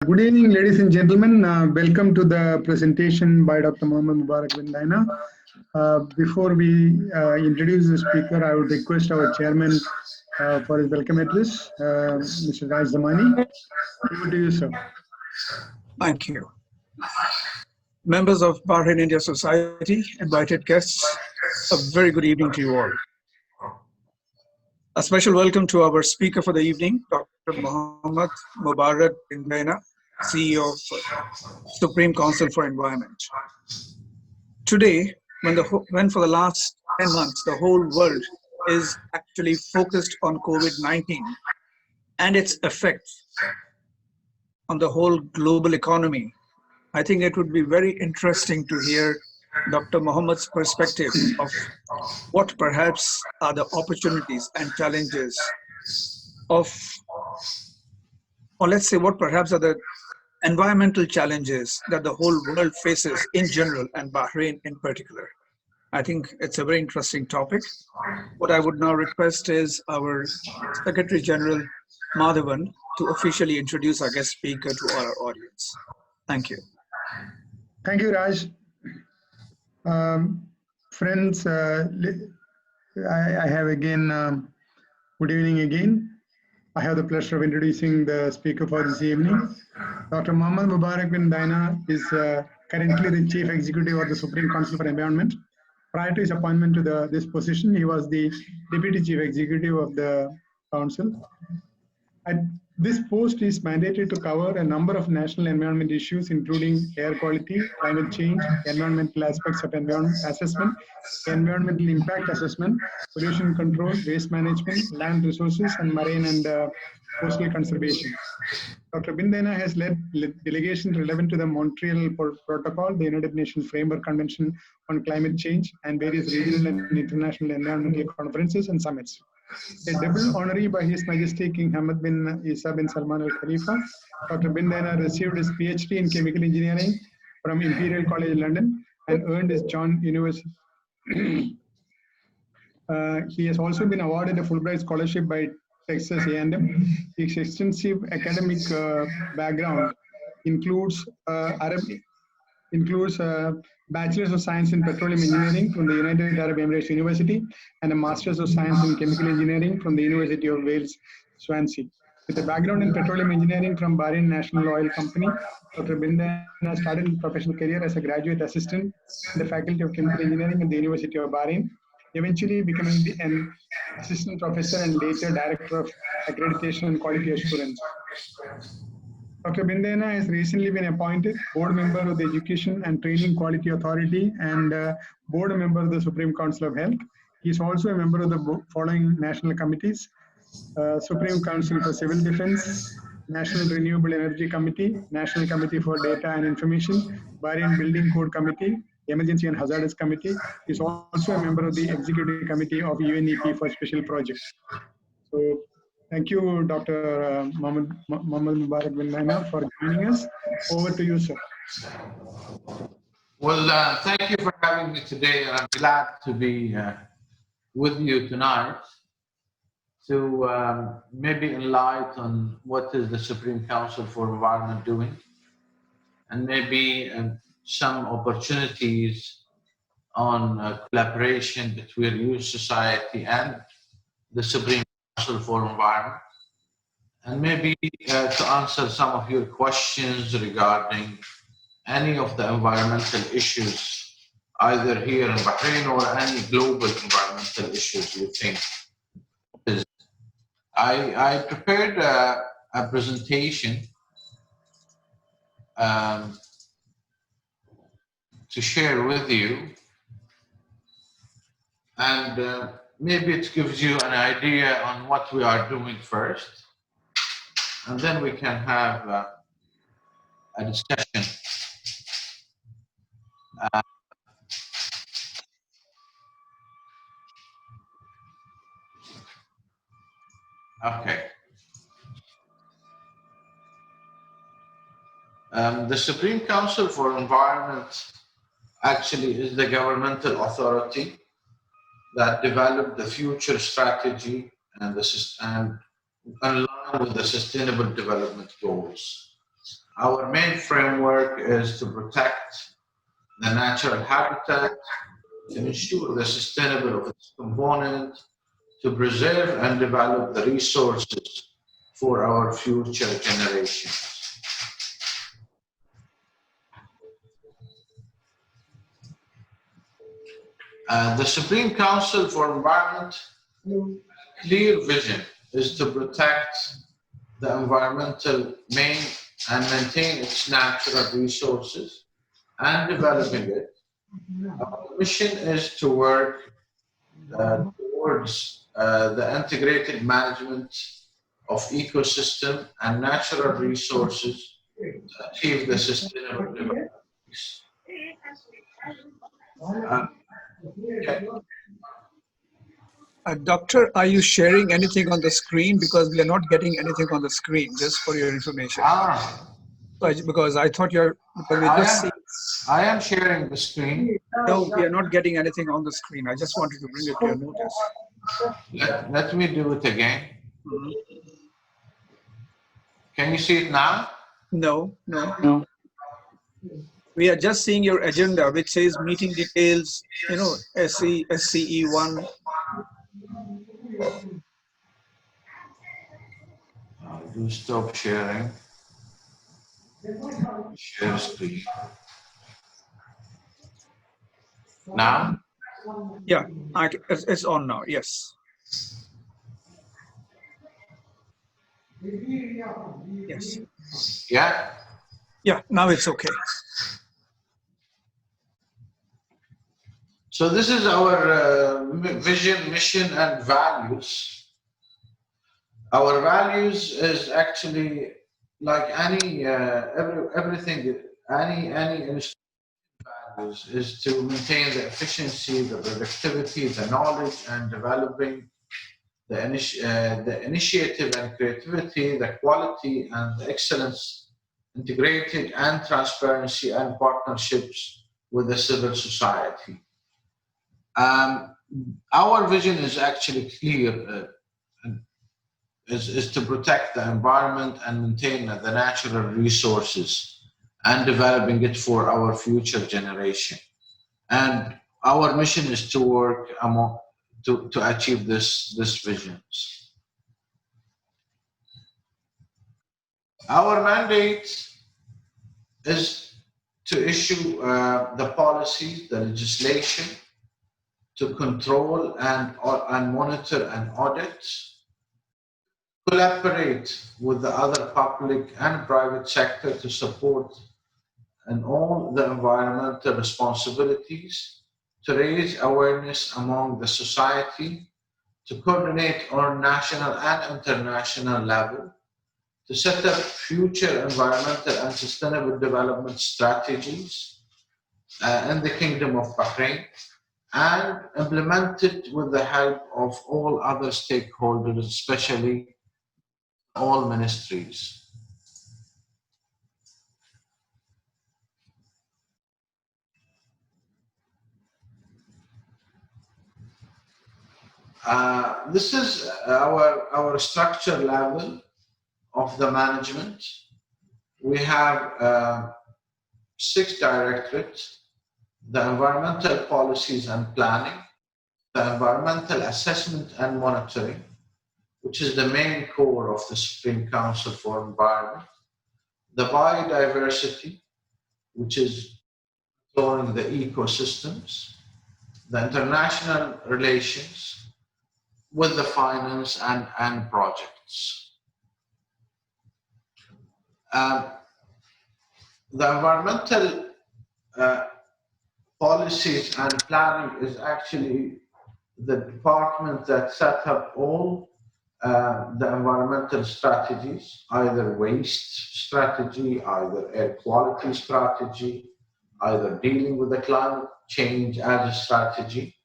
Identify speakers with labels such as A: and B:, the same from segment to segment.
A: Good evening, ladies and gentlemen. Welcome to the presentation by Dr. Mohamed Mubarak bin Daina. Before we introduce the speaker, I would request our chairman for his welcome address, Mr. Raj Zamani. Over to you, sir.
B: Thank you. Members of Bahrain India Society, invited guests, a very good evening to you all. A special welcome to our speaker for the evening, Dr. Mohamed Mubarak bin Daina, CEO of Supreme Council for Environment. Today, when for the last 10 months, the whole world is actually focused on COVID-19 and its effects on the whole global economy, I think it would be very interesting to hear Dr. Mohammed's perspective of what perhaps are the opportunities and challenges of, or let's say what perhaps are the environmental challenges that the whole world faces in general and Bahrain in particular. I think it's a very interesting topic. What I would now request is our Secretary General Madhavan to officially introduce our guest speaker to our audience. Thank you.
A: Thank you, Raj. Friends, I have again, good evening again. I have the pleasure of introducing the speaker for this evening. Dr. Mohamed Mubarak bin Daina is currently the Chief Executive of the Supreme Council for Environment. Prior to his appointment to this position, he was the Deputy Chief Executive of the Council. This post is mandated to cover a number of national environment issues, including air quality, climate change, environmental aspects of environment assessment, environmental impact assessment, pollution control, waste management, land resources, and marine and coastal conservation. Dr. bin Daina has led delegations relevant to the Montreal Protocol, the United Nations Framework Convention on Climate Change, and various regional and international environmental conferences and summits. A double honoree by His Majesty King Hamad bin Isa bin Salman Al Khalifa, Dr. bin Daina received his PhD in Chemical Engineering from Imperial College London and earned his John University. He has also been awarded a Fulbright Scholarship by Texas A&M. His extensive academic background includes Bachelor's of Science in Petroleum Engineering from the United Arab Emirates University and a Master's of Science in Chemical Engineering from the University of Wales, Swansea. With a background in petroleum engineering from Bahrain National Oil Company, Dr. bin Daina started his professional career as a graduate assistant in the Faculty of Chemical Engineering at the University of Bahrain, eventually becoming an assistant professor and later director of accreditation and quality assurance. Dr. bin Daina has recently been appointed board member of the Education and Training Quality Authority and board member of the Supreme Council of Health. He is also a member of the following national committees: Supreme Council for Civil Defense, National Renewable Energy Committee, National Committee for Data and Information, Bahrain Building Code Committee, Emergency and Hazardous Committee. He is also a member of the Executive Committee of UNEP for Special Projects. So, thank you, Dr. Mohamed Mubarak bin Daina, for joining us. Over to you, sir.
C: Well, thank you for having me today, and I'm glad to be with you tonight to maybe enlighten on what is the Supreme Council for Environment doing, and maybe some opportunities on collaboration between your society and the Supreme Council for Environment, and maybe to answer some of your questions regarding any of the environmental issues, either here in Bahrain or any global environmental issues you think. I prepared a presentation to share with you, and maybe it gives you an idea on what we are doing first, and then we can have a discussion. Okay. The Supreme Council for Environment actually is the governmental authority that developed the future strategy and in line with the Sustainable Development Goals. Our main framework is to protect the natural habitat, to ensure the sustainability of its component, to preserve and develop the resources for our future generations. The Supreme Council for Environment clear vision is to protect the environmental main and maintain its natural resources and developing it. Our mission is to work towards the integrated management of ecosystem and natural resources to achieve the sustainable development. Okay.
B: Doctor, are you sharing anything on the screen? Because we are not getting anything on the screen, just for your information. Because I thought because we just see.
C: I am sharing the screen.
B: No, we are not getting anything on the screen. I just wanted to bring it to your notice.
C: Let me do it again.
B: Mhm.
C: Can you see it now?
B: No. We are just seeing your agenda, which says meeting details, SCE1.
C: I'll do stop sharing. Share screen. Now?
B: Yeah, it's on now, yes. Yes.
C: Yeah?
B: Yeah, now it's okay.
C: So this is our vision, mission, and values. Our values is actually like any everything, any values is to maintain the efficiency, the productivity, the knowledge, and developing the initiative and creativity, the quality and the excellence, integrated and transparency and partnerships with the civil society. Our vision is actually clear, is to protect the environment and maintain the natural resources and developing it for our future generation. And our mission is to work to achieve this visions. Our mandate is to issue the policies, the legislation, to control and monitor and audit, collaborate with the other public and private sector to support in all the environmental responsibilities, to raise awareness among the society, to coordinate on national and international level, to set up future environmental and sustainable development strategies in the Kingdom of Bahrain, and implement it with the help of all other stakeholders, especially all ministries. This is our structure level of the management. We have 6 directorates: the environmental policies and planning, the environmental assessment and monitoring, which is the main core of the Supreme Council for Environment, the biodiversity, which is controlling the ecosystems, the international relations with the finance and projects. The environmental policies and planning is actually the department that set up all the environmental strategies, either waste strategy, either air quality strategy, either dealing with the climate change as a strategy.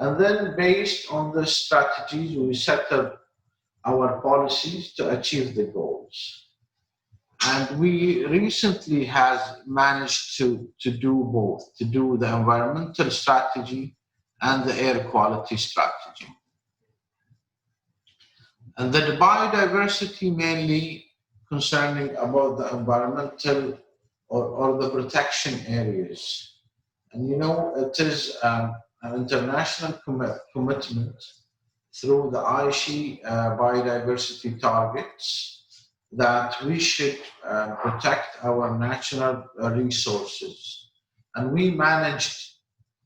C: And then based on the strategies, we set up our policies to achieve the goals. And we recently has managed to do both, to do the environmental strategy and the air quality strategy. And the biodiversity mainly concerning about the environmental or the protection areas. And you know, it is an international commitment through the Aichi biodiversity targets that we should protect our natural resources. And we managed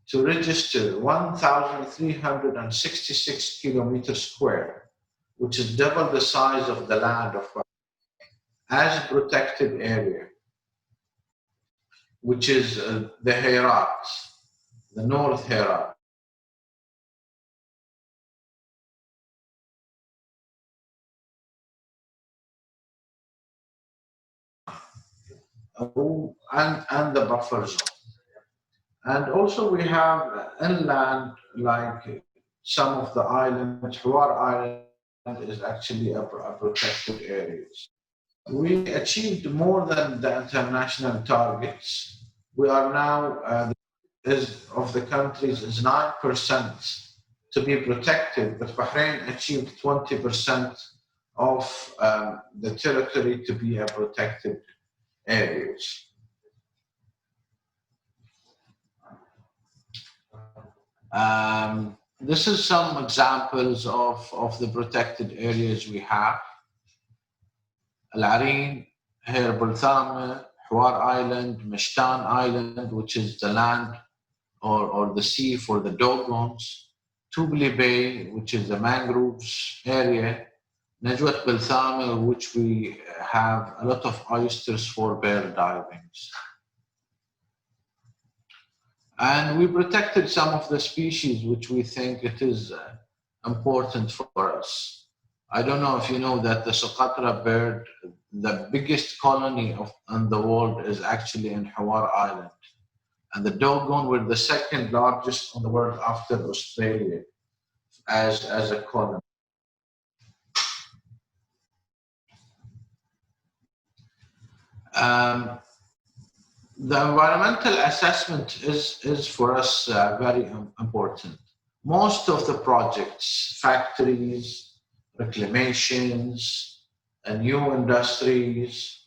C: to register 1,366 kilometers square, which is double the size of the land of Bahrain, as a protected area, which is the Herat, the North Herat. And the buffer zone. And also we have inland, like some of the islands, Hawar Island is actually a protected area. We achieved more than the international targets. We are now, of the countries is 9% to be protected, but Bahrain achieved 20% of the territory to be a protected areas. This is some examples of the protected areas we have. Al-Arin, Her Bulthama, Hawar Island, Mishtan Island, which is the land or the sea for the dogons, Tubli Bay, which is the mangroves area, Najwat Bulthama, which we have a lot of oysters for bear divings. And we protected some of the species which we think it is important for us. I don't know if you know that the Socotra bird, the biggest colony in the world is actually in Hawar Island. And the dogon were the second largest in the world after Australia as a colony. The environmental assessment is for us very important. Most of the projects, factories, reclamations, new industries,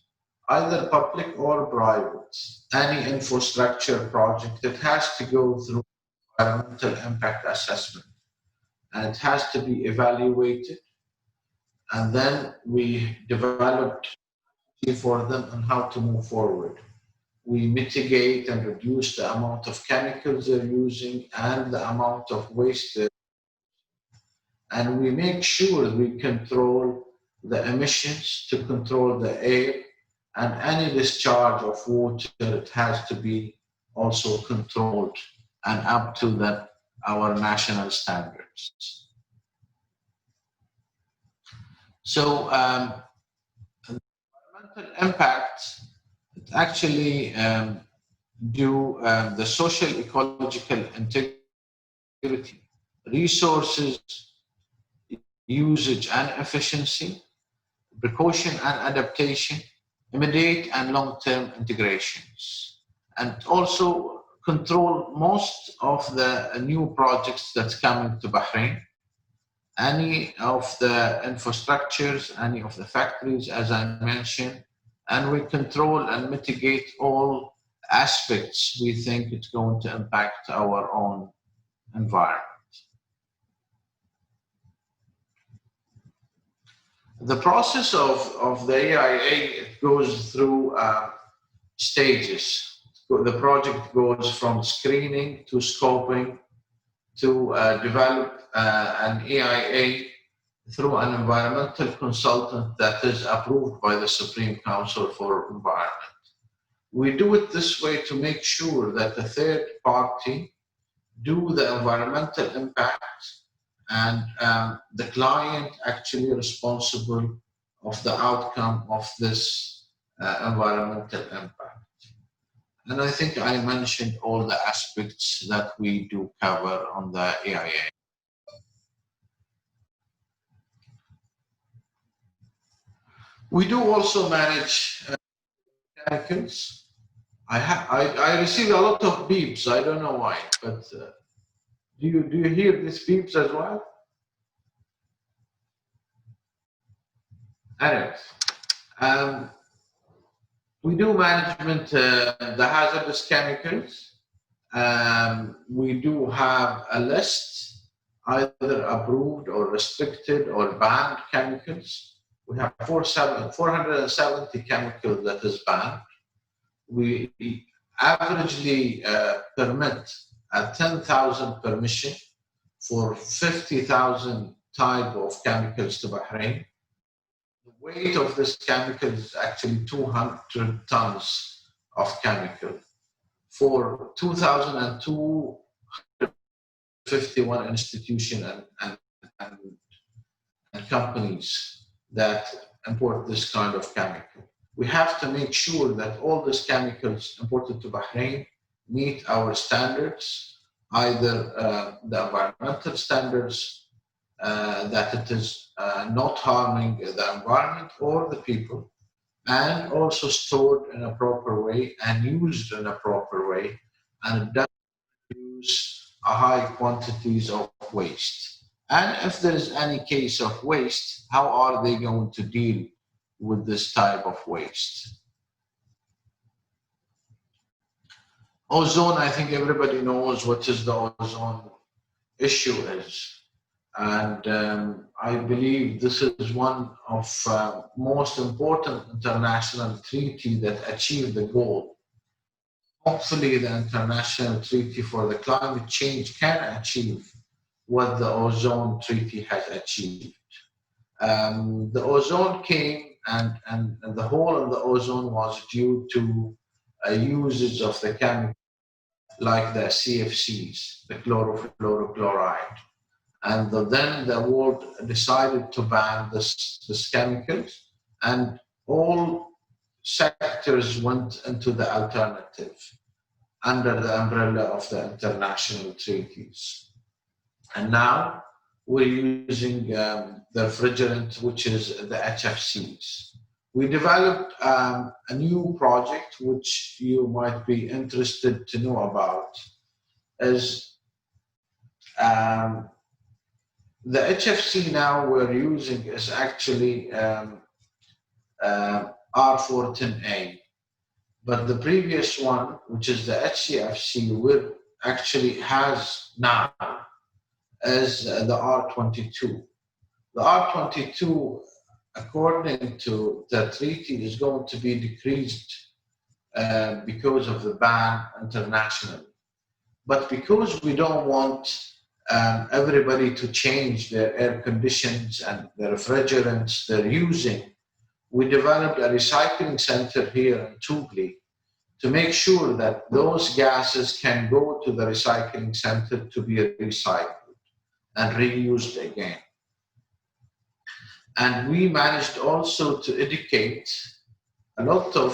C: either public or private, any infrastructure project, it has to go through environmental impact assessment. And it has to be evaluated. And then we developed for them on how to move forward. We mitigate and reduce the amount of chemicals they're using and the amount of waste. And we make sure we control the emissions to control the air, and any discharge of water, it has to be also controlled and up to our national standards. So environmental impact, it actually do the social ecological integrity, resources usage and efficiency, precaution and adaptation, immediate and long-term integrations, and also control most of the new projects that's coming to Bahrain, any of the infrastructures, any of the factories, as I mentioned, and we control and mitigate all aspects we think it's going to impact our own environment. The process of the AIA, it goes through stages. The project goes from screening to scoping to develop an AIA through an environmental consultant that is approved by the Supreme Council for Environment. We do it this way to make sure that the third party do the environmental impact and the client actually responsible of the outcome of this environmental impact. And I think I mentioned all the aspects that we do cover on the AIA. We do also manage chemicals. I receive a lot of beeps. I don't know why, but do you hear these beeps as well? Anyways, Um, we do management, the hazardous chemicals. We do have a list, either approved or restricted or banned chemicals. We have 470 chemicals that is banned. We averagely permit 10,000 permission for 50,000 type of chemicals to Bahrain. The weight of this chemical is actually 200 tons of chemical. For 2002, 51 institutions and companies that import this kind of chemical. We have to make sure that all these chemicals imported to Bahrain meet our standards, either the environmental standards, that it is not harming the environment or the people, and also stored in a proper way and used in a proper way, and it doesn't use a high quantities of waste. And if there is any case of waste, how are they going to deal with this type of waste? Ozone, I think everybody knows what is the ozone issue is. And I believe this is one of most important international treaty that achieve the goal. Hopefully the international treaty for the climate change can achieve what the ozone treaty has achieved. The ozone came and the hole in the ozone was due to usage of the chemical like the CFCs, the chlorofluorochloride. And then the world decided to ban this chemicals, and all sectors went into the alternative under the umbrella of the international treaties. And now we're using the refrigerant, which is the HFCs. We developed a new project, which you might be interested to know about, is the HFC now we're using is actually R410A. But the previous one, which is the HCFC, we actually has now is the R22. The R22, according to the treaty, is going to be decreased because of the ban internationally. But because we don't want everybody to change their air conditions and the refrigerants they're using, we developed a recycling center here in Tugli to make sure that those gases can go to the recycling center to be recycled and reused again. And we managed also to educate a lot of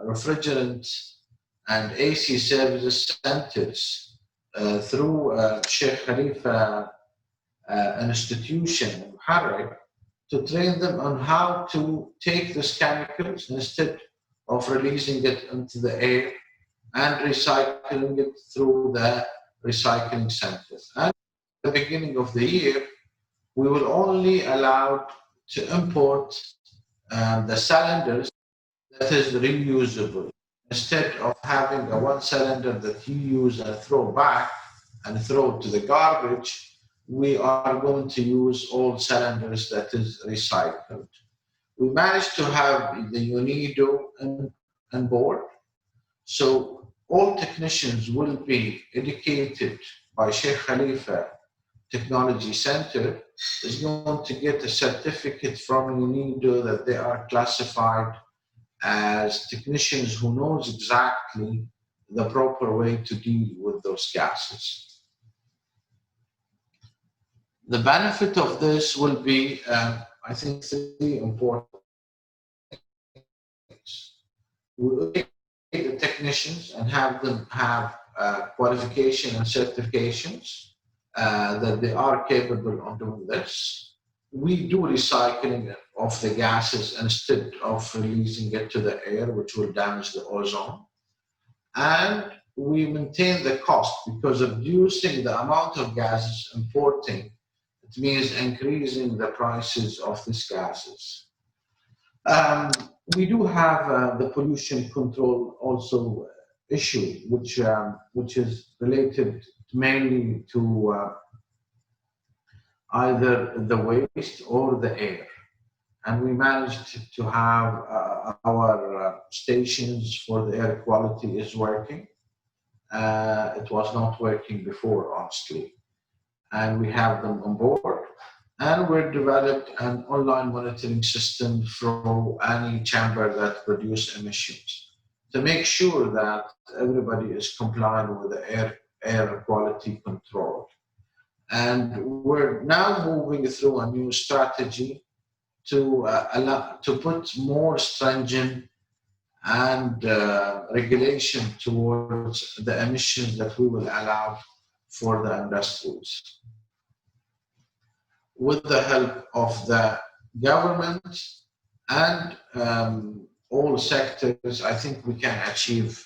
C: refrigerant and AC services centers through Sheikh Khalifa institution in Mubarak to train them on how to take these chemicals instead of releasing it into the air and recycling it through the recycling centers. And at the beginning of the year, we will only allow to import the cylinders that is reusable. Instead of having a one cylinder that you use and throw back and throw to the garbage, we are going to use all cylinders that is recycled. We managed to have the UNIDO on board. So all technicians will be educated by Sheikh Khalifa Technology Center, is going to get a certificate from UNIDO that they are classified as technicians who knows exactly the proper way to deal with those gases. The benefit of this will be, I think, three important things. We will take the technicians and have them have qualification and certifications that they are capable of doing this. We do recycling of the gases instead of releasing it to the air, which will damage the ozone. And we maintain the cost because of reducing the amount of gases importing. It means increasing the prices of these gases. We do have the pollution control also issue, which is related mainly to either the waste or the air. And we managed to have our stations for the air quality is working. It was not working before, honestly. And we have them on board. And we've developed an online monitoring system for any chamber that produce emissions to make sure that everybody is compliant with the air quality control. And we're now moving through a new strategy to put more stringent and regulation towards the emissions that we will allow for the industries. With the help of the government and all sectors, I think we can achieve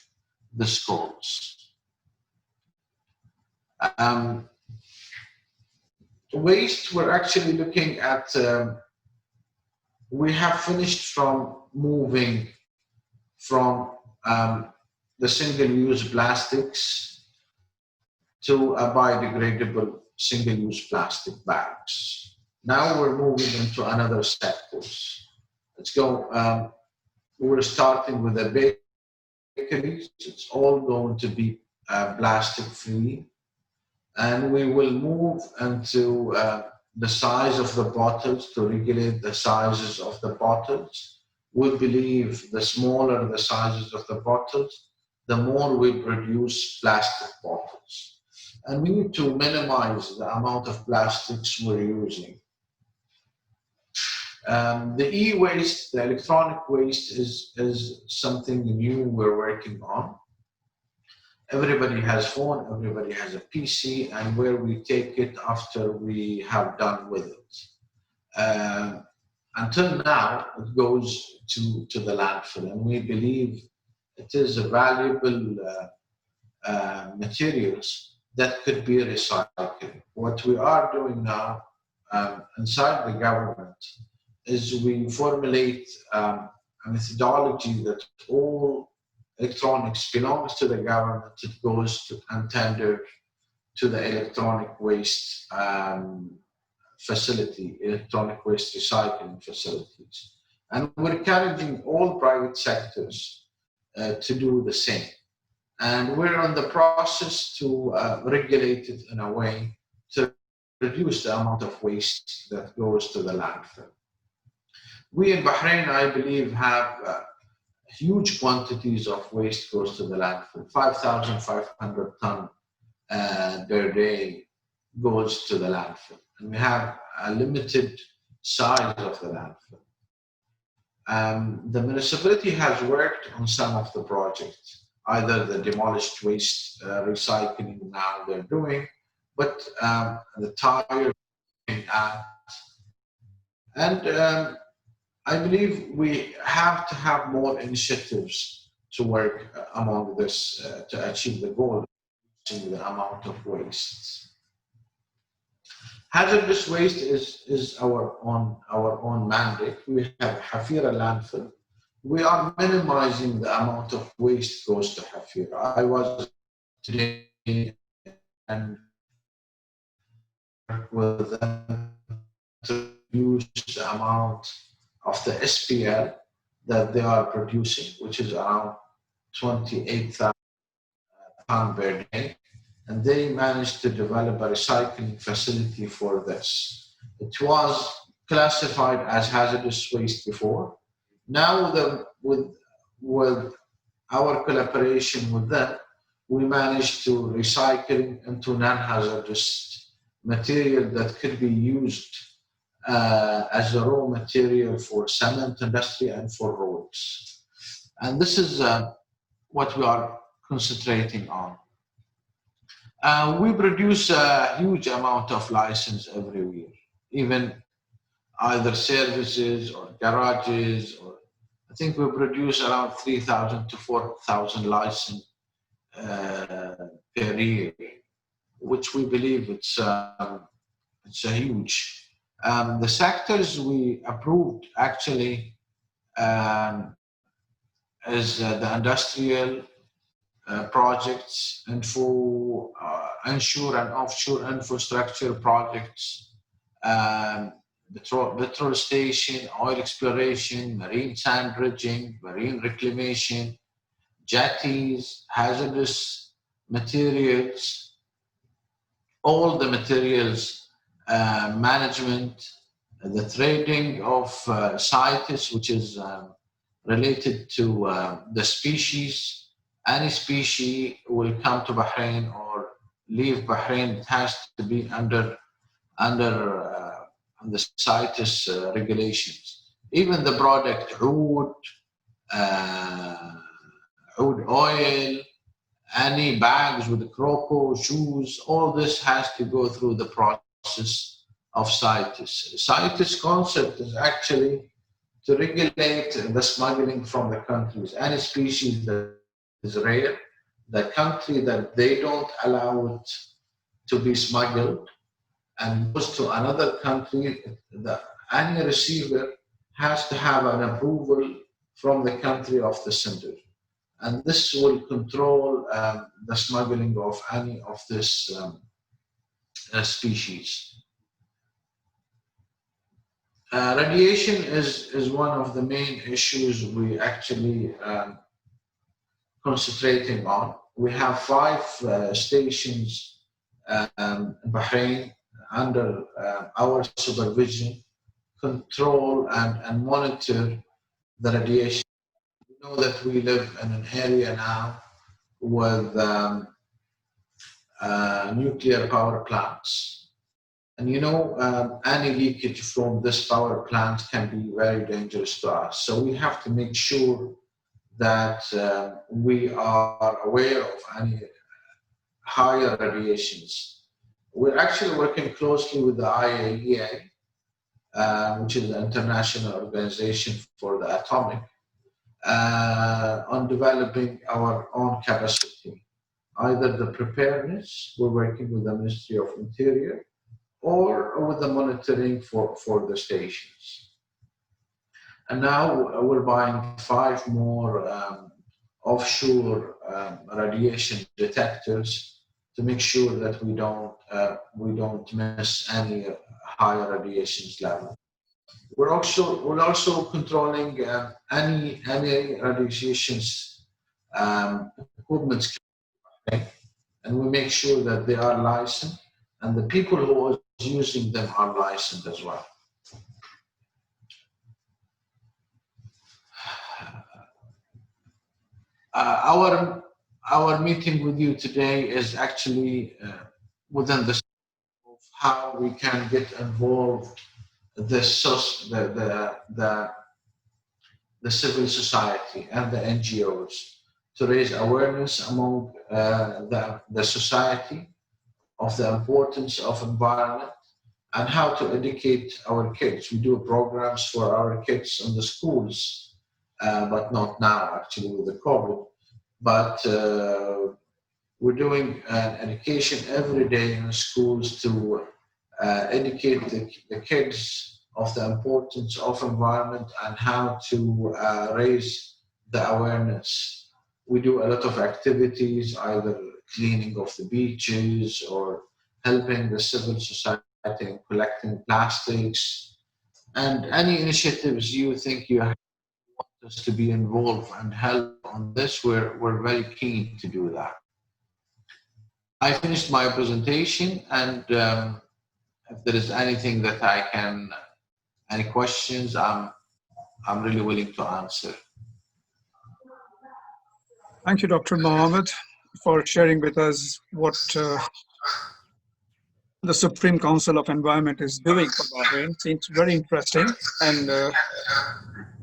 C: the goals. Waste, we're actually looking at, we have finished from moving from the single-use plastics to a biodegradable single-use plastic bags. Now we're moving into another sectors. Let's go. We're starting with the bakeries. It's all going to be plastic-free. And we will move into the size of the bottles to regulate the sizes of the bottles. We believe the smaller the sizes of the bottles, the more we produce plastic bottles. And we need to minimize the amount of plastics we're using. The e-waste, the electronic waste is something new we're working on. Everybody has phone, everybody has a PC, and where we take it after we have done with it. Until now, it goes to the landfill, and we believe it is a valuable materials that could be recycled. What we are doing now inside the government is we formulate a methodology that all electronics belongs to the government. It goes to and tendered to the electronic waste facility, electronic waste recycling facilities. And we're encouraging all private sectors to do the same. And we're on the process to regulate it in a way to reduce the amount of waste that goes to the landfill. We in Bahrain, I believe, have huge quantities of waste goes to the landfill. 5,500 tons per day goes to the landfill. And we have a limited size of the landfill. The municipality has worked on some of the projects, either the demolished waste recycling now they're doing, but the tire and I believe we have to have more initiatives to work among this to achieve the goal of reducing the amount of waste. Hazardous waste is our own mandate. We have Hafira landfill. We are minimizing the amount of waste goes to Hafira. I was today and with them to reduce the amount of the SPL that they are producing, which is around 28,000 pounds per day. And they managed to develop a recycling facility for this. It was classified as hazardous waste before. Now with our collaboration with them, we managed to recycle into non-hazardous material that could be used as a raw material for cement industry and for roads. And this is what we are concentrating on. We produce a huge amount of license every year, even either services or garages, or I think we produce around 3,000 to 4,000 license per year, which we believe it's It's a huge. The sectors we approved actually um, is the industrial projects, onshore and offshore infrastructure projects, um, petrol station, oil exploration, marine sand dredging, marine reclamation, jetties, hazardous materials, all the materials management, the trading of CITES, which is related to the species. Any species will come to Bahrain or leave Bahrain, it has to be under the CITES regulations. Even the product oud, oud oil, any bags with the croco, shoes, all this has to go through the process of CITES. CITES concept is actually to regulate the smuggling from the countries. Any species that is rare, the country that they don't allow it to be smuggled and goes to another country, any receiver has to have an approval from the country of the sender. And this will control the smuggling of any of this species. Radiation is one of the main issues we actually concentrating on. We have 5 stations in Bahrain under our supervision, control and monitor the radiation. We know that we live in an area now with nuclear power plants. And any leakage from this power plant can be very dangerous to us. So we have to make sure that we are aware of any higher radiations. We're actually working closely with the IAEA, which is the International Organization for the Atomic, on developing our own capacity. Either the preparedness, we're working with the Ministry of Interior, or with the monitoring for the stations. And now we're buying 5 more offshore radiation detectors to make sure that we don't miss any higher radiations level. We're also controlling any radiations equipments, and we make sure that they are licensed and the people who are using them are licensed as well. Our meeting with you today is actually within the scope of how we can get involved the civil society and the NGOs to raise awareness among the society of the importance of environment and how to educate our kids. We do programs for our kids in the schools, but not now actually with the COVID. But we're doing education every day in schools to educate the kids of the importance of environment and how to raise the awareness. We do a lot of activities, either cleaning of the beaches or helping the civil society in collecting plastics, and any initiatives you think you want us to be involved and help on this, we're very keen to do that. I finished my presentation, and if there is anything that any questions, I'm really willing to answer.
B: Thank you, Dr. Mohamed, for sharing with us what the Supreme Council of Environment is doing for Bahrain. Seems very interesting and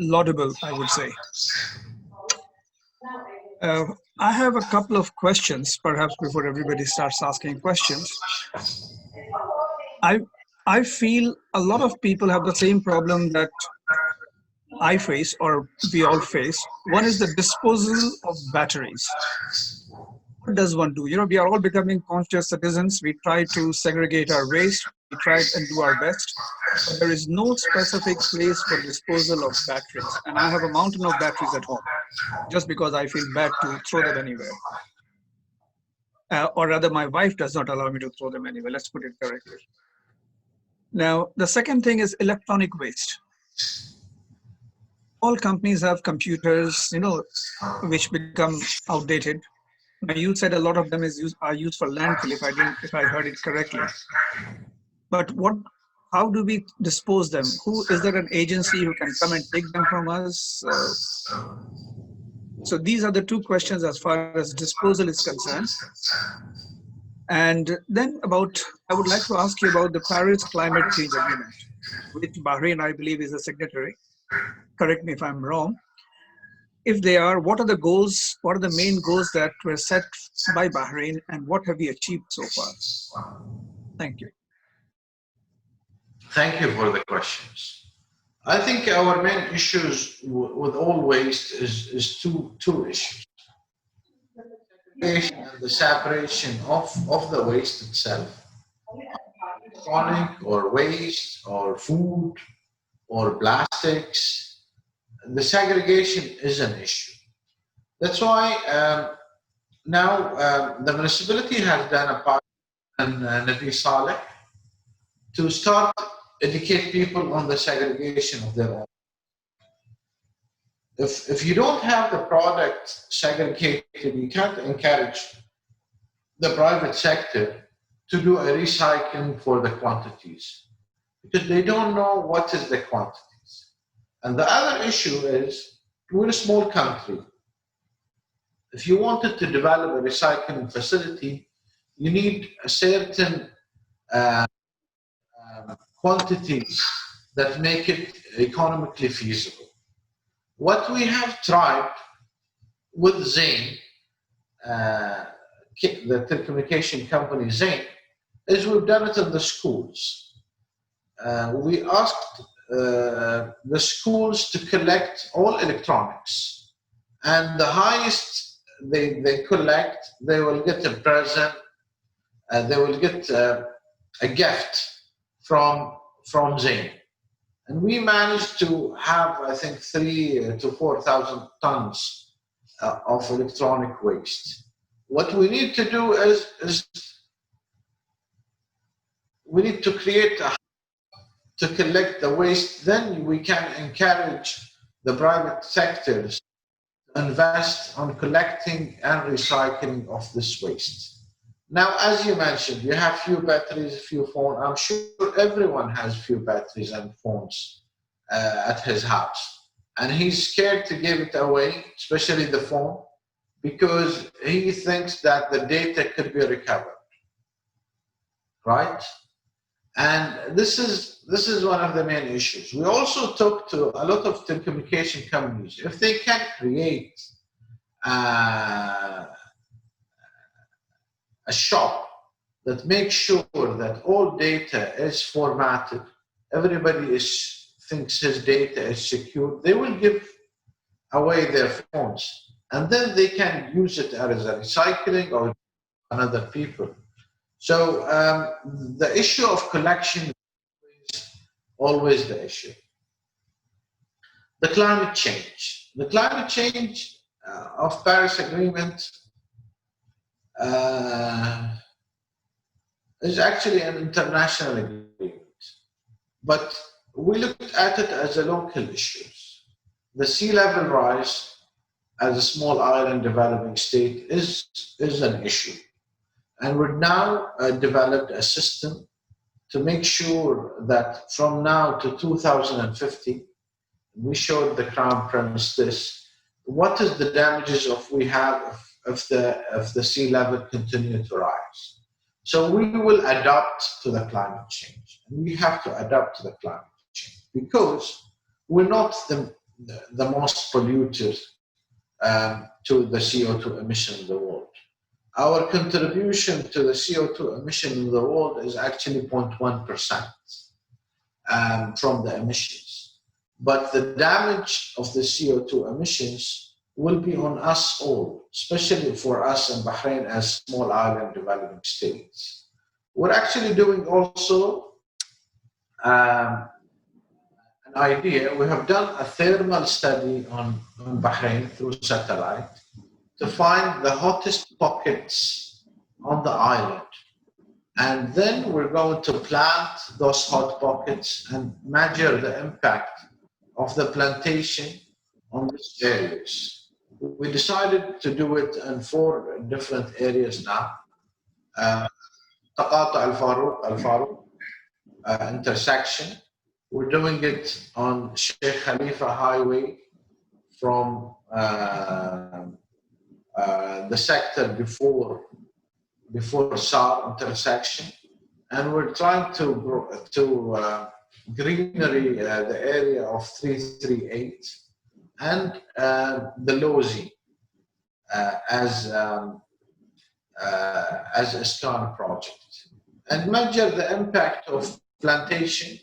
B: laudable, I would say. I have a couple of questions, perhaps before everybody starts asking questions. I feel a lot of people have the same problem that I face, or we all face. One is the disposal of batteries. What does one do? We are all becoming conscious citizens. We try to segregate our waste. try and do our best, but there is no specific place for disposal of batteries. And I have a mountain of batteries at home, just because I feel bad to throw them anywhere. Or rather, my wife does not allow me to throw them anywhere. Let's put it correctly. Now, the second thing is electronic waste. All companies have computers, which become outdated. Now, you said a lot of them are used for landfill, if I heard it correctly. But how do we dispose them? Is there an agency who can come and take them from us? So these are the two questions as far as disposal is concerned. And then I would like to ask you about the Paris Climate Change Agreement, which Bahrain, I believe, is a signatory. Correct me if I'm wrong. If they are, what are the goals? What are the main goals that were set by Bahrain, and what have we achieved so far? Thank you.
C: Thank you for the questions. I think our main issues with all waste is two issues. And the separation of the waste itself, electronic or waste or food or plastics. The segregation is an issue. That's why now the municipality has done a part in Nabi Saleh to start educate people on the segregation of their own. If you don't have the product segregated, you can't encourage the private sector to do a recycling for the quantities, because they don't know what is the quantities. And the other issue is, we're a small country. If you wanted to develop a recycling facility, you need a certain quantities that make it economically feasible. What we have tried with Zain, the telecommunication company Zain, is we've done it in the schools. We asked the schools to collect all electronics, and the highest they collect, they will get a present, they will get a gift from Zain. And we managed to have, I think, 3,000 to 4,000 tons of electronic waste. What we need to do is we need to create to collect the waste. Then we can encourage the private sectors to invest on collecting and recycling of this waste. Now, as you mentioned, you have few batteries, few phones. I'm sure everyone has few batteries and phones at his house. And he's scared to give it away, especially the phone, because he thinks that the data could be recovered, right? And this is one of the main issues. We also talked to a lot of telecommunication companies. If they can create a shop that makes sure that all data is formatted, everybody thinks his data is secure, they will give away their phones, and then they can use it as a recycling or another people. So the issue of collection is always the issue. The climate change. The climate change of Paris Agreement is actually an international agreement, but we looked at it as a local issue. The sea level rise as a small island developing state is an issue, and we've now developed a system to make sure that from now to 2050, we showed the Crown Prince this, what is the damages we have if the sea level continue to rise. So we will adapt to the climate change. And we have to adapt to the climate change because we're not the most polluters to the CO2 emission in the world. Our contribution to the CO2 emission in the world is actually 0.1% from the emissions. But the damage of the CO2 emissions will be on us all, especially for us in Bahrain as small island developing states. We're actually doing also um, an idea. We have done a thermal study on Bahrain through satellite to find the hottest pockets on the island. And then we're going to plant those hot pockets and measure the impact of the plantation on these areas. We decided to do it in 4 different areas now. تقاطع الفاروق intersection. We're doing it on Sheikh Khalifa Highway from the sector before SAR intersection, and we're trying to greenery the area of 338 and the Lozi as a SCAN project, and measure the impact of plantation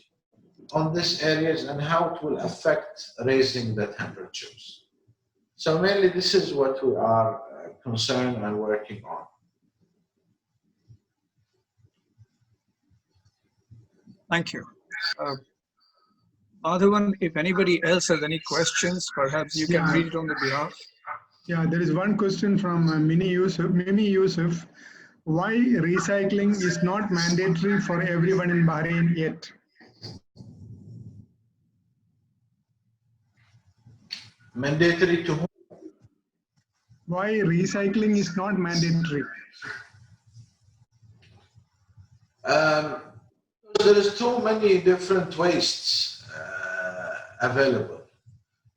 C: on these areas and how it will affect raising the temperatures. So mainly this is what we are concerned and working on.
B: Thank you. Madhavan, if anybody else has any questions, perhaps you can read it on the behalf.
A: Yeah, there is one question from Mimi Yusuf. Why recycling is not mandatory for everyone in Bahrain yet?
C: Mandatory to whom?
A: Why recycling is not mandatory?
C: There is too many different wastes available.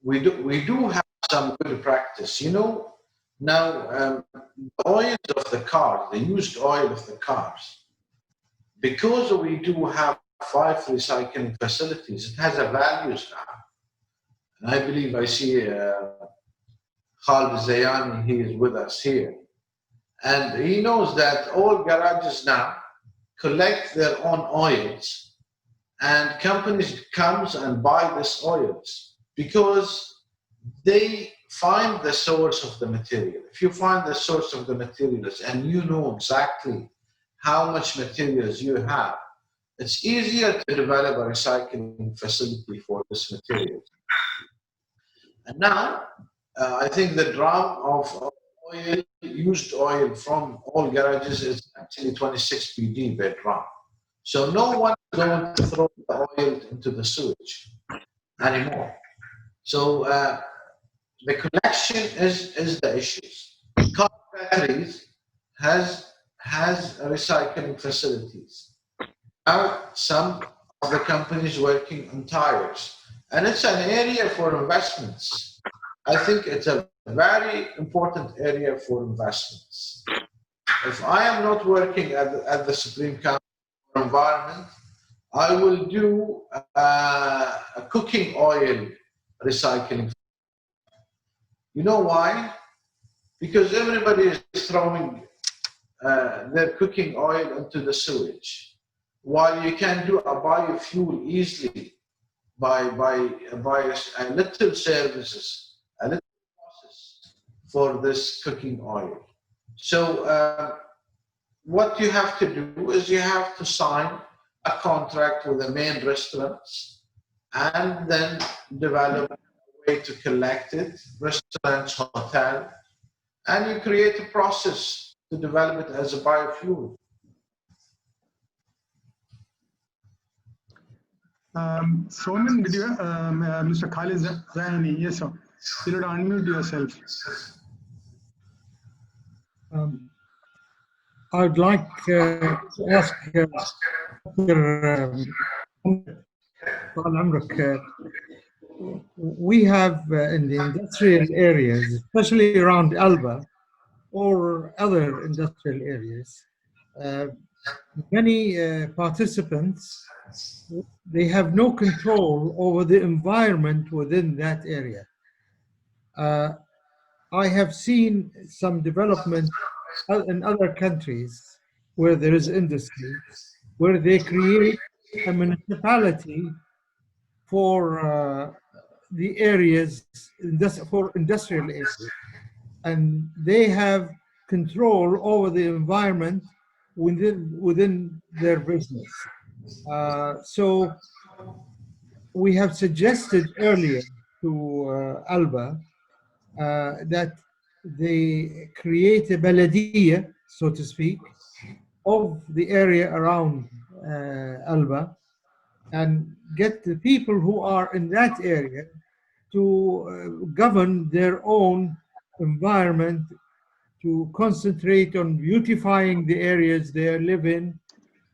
C: We do have some good practice. You know, now the oils of the cars, the used oil of the cars, because we do have 5 recycling facilities, it has a values now. And I believe I see Khalid Zayani, he is with us here. And he knows that all garages now collect their own oils, and companies comes and buy these oils because they find the source of the material. If you find the source of the materials and you know exactly how much materials you have, it's easier to develop a recycling facility for this material. And now, I think the drum of oil, used oil from all garages is actually 26 PD per drum. So no one is going to throw the oil into the sewage anymore. So the collection is the issues. Car batteries has recycling facilities. Now some of the companies working on tires, and it's an area for investments. I think it's a very important area for investments. If I am not working at the Supreme Council for Environment, I will do a cooking oil recycling. You know why? Because everybody is throwing their cooking oil into the sewage, while you can do a biofuel easily by a little services, a little process for this cooking oil. So what you have to do is you have to sign a contract with the main restaurants and then develop a way to collect it, restaurants, hotel, and you create a process to develop it as a biofuel.
A: Soman, did you, Mr. Khalid Zayani? Yes, sir. You need to unmute yourself.
D: I'd like to ask Dr. we have in the industrial areas, especially around Alba or other industrial areas, many participants, they have no control over the environment within that area. I have seen some development in other countries where there is industry, where they create a municipality for the areas, for industrial areas, and they have control over the environment within their business. So we have suggested earlier to Alba that they create a baladia, so to speak, of the area around Alba, and get the people who are in that area to govern their own environment, to concentrate on beautifying the areas they live in,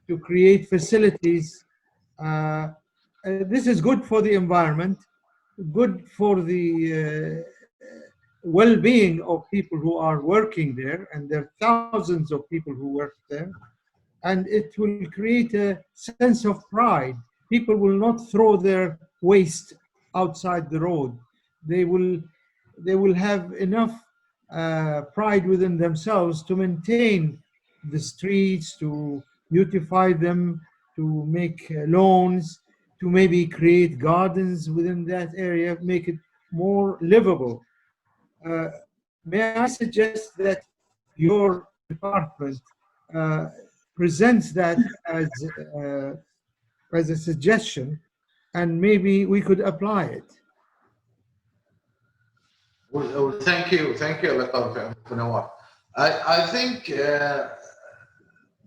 D: to create facilities. This is good for the environment, good for the well-being of people who are working there, and there are thousands of people who work there, and it will create a sense of pride. People will not throw their waste outside the road. They will have enough pride within themselves to maintain the streets, to beautify them, to make lawns, to maybe create gardens within that area, make it more livable. Uh, may I suggest that your department uh, presents that uh, as a suggestion, and maybe we could apply it.
C: Well, thank you, Nawaf. I think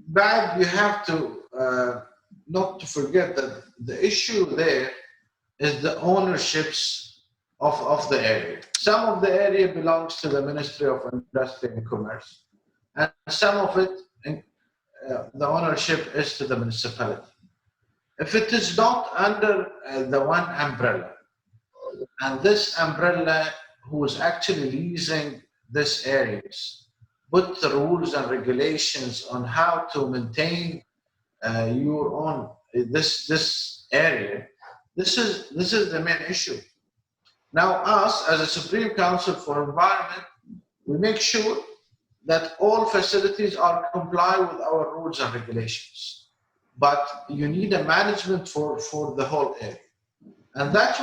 C: Bad, you have to not to forget that the issue there is the ownerships of the area. Some of the area belongs to the Ministry of Industry and Commerce, and some of it, the ownership is to the municipality. If it is not under the one umbrella, and this umbrella who is actually leasing this areas, put the rules and regulations on how to maintain your own this area. This is the main issue. Now, us as a Supreme Council for Environment, we make sure that all facilities are comply with our rules and regulations. But you need a management for the whole area. And that's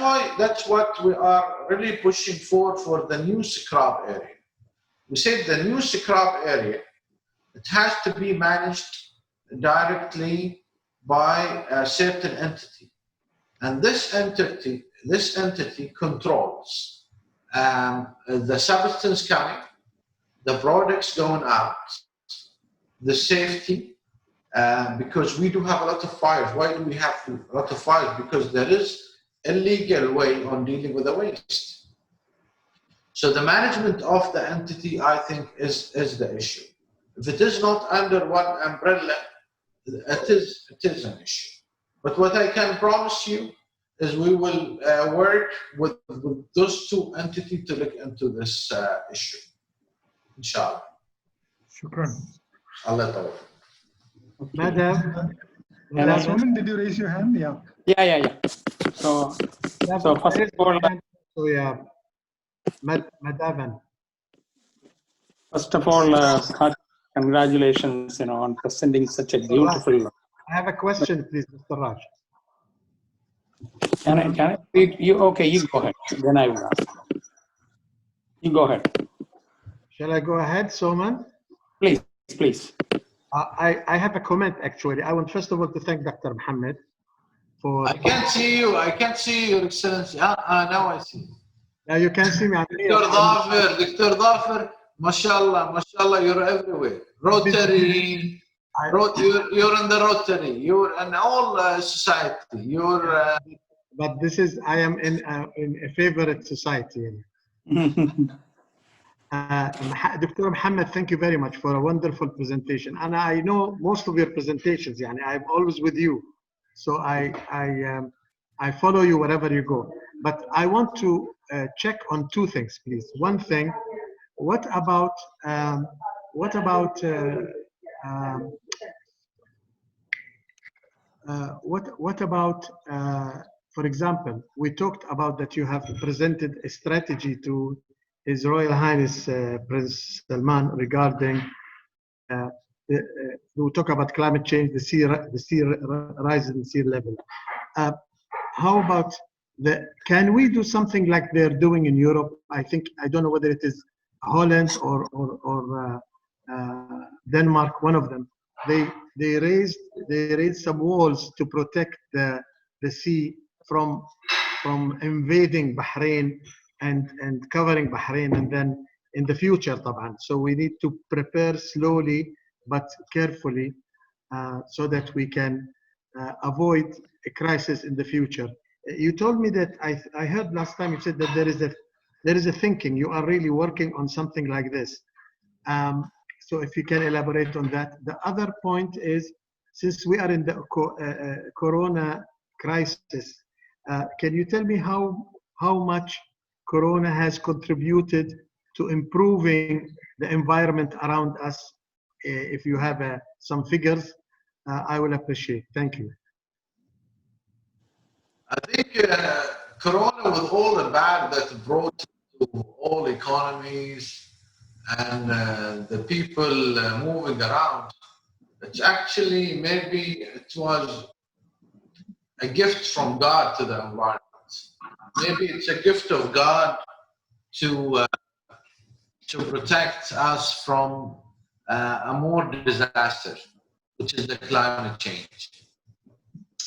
C: what we are really pushing for the new scrap area. We said the new scrap area, it has to be managed directly by a certain entity. And this entity controls the substance coming, the products going out, the safety, because we do have a lot of fires. Why do we have a lot of fires? Because there is a legal way on dealing with the waste. So the management of the entity, I think, is the issue. If it is not under one umbrella, it is an issue. But what I can promise you is we will work with those two entities to look into this issue. Inshallah.
D: Shukran.
C: Allah.
D: Madam.
A: Last moment, did you raise your hand? Yeah.
E: Yeah. So first of all,
D: Madam.
E: First of all, congratulations, on presenting such a beautiful.
D: I have a question, please, Mr. Raj.
E: Can I? You okay? You go ahead. Then I will ask. You go ahead.
D: Shall I go ahead, Soman?
E: Please.
D: I have a comment, actually. I want, first of all, to thank Dr. Mohamed for...
C: I can't see you, Your Excellency. Now I see.
D: Now you can see me.
C: Dr. Dhafar, mashallah, you're everywhere. Rotary, you're in the Rotary, you're in all society.
D: But I am in a favorite society. Dr. Mohamed, thank you very much for a wonderful presentation. And I know most of your presentations, I'm always with you. So I follow you wherever you go. But I want to check on two things, please. One thing, what about for example, we talked about that you have presented a strategy to His Royal Highness Prince Salman regarding we talk about climate change, the sea rise in sea level. How about can we do something like they're doing in Europe? I don't know whether it is Holland or Denmark, one of them. They raised they raised some walls to protect the sea from invading Bahrain and covering Bahrain, and then in the future, طبعا. So we need to prepare slowly but carefully so that we can avoid a crisis in the future. You told me that I heard last time you said that there is a thinking. You are really working on something like this. So if you can elaborate on that. The other point is, since we are in the corona crisis, can you tell me how much corona has contributed to improving the environment around us? If you have some figures, I will appreciate. Thank you.
C: I think Corona, with all the bad that it brought to all economies and the people moving around, it's actually, maybe it was a gift from God to the environment. Maybe it's a gift of God to protect us from a more disaster, which is the climate change.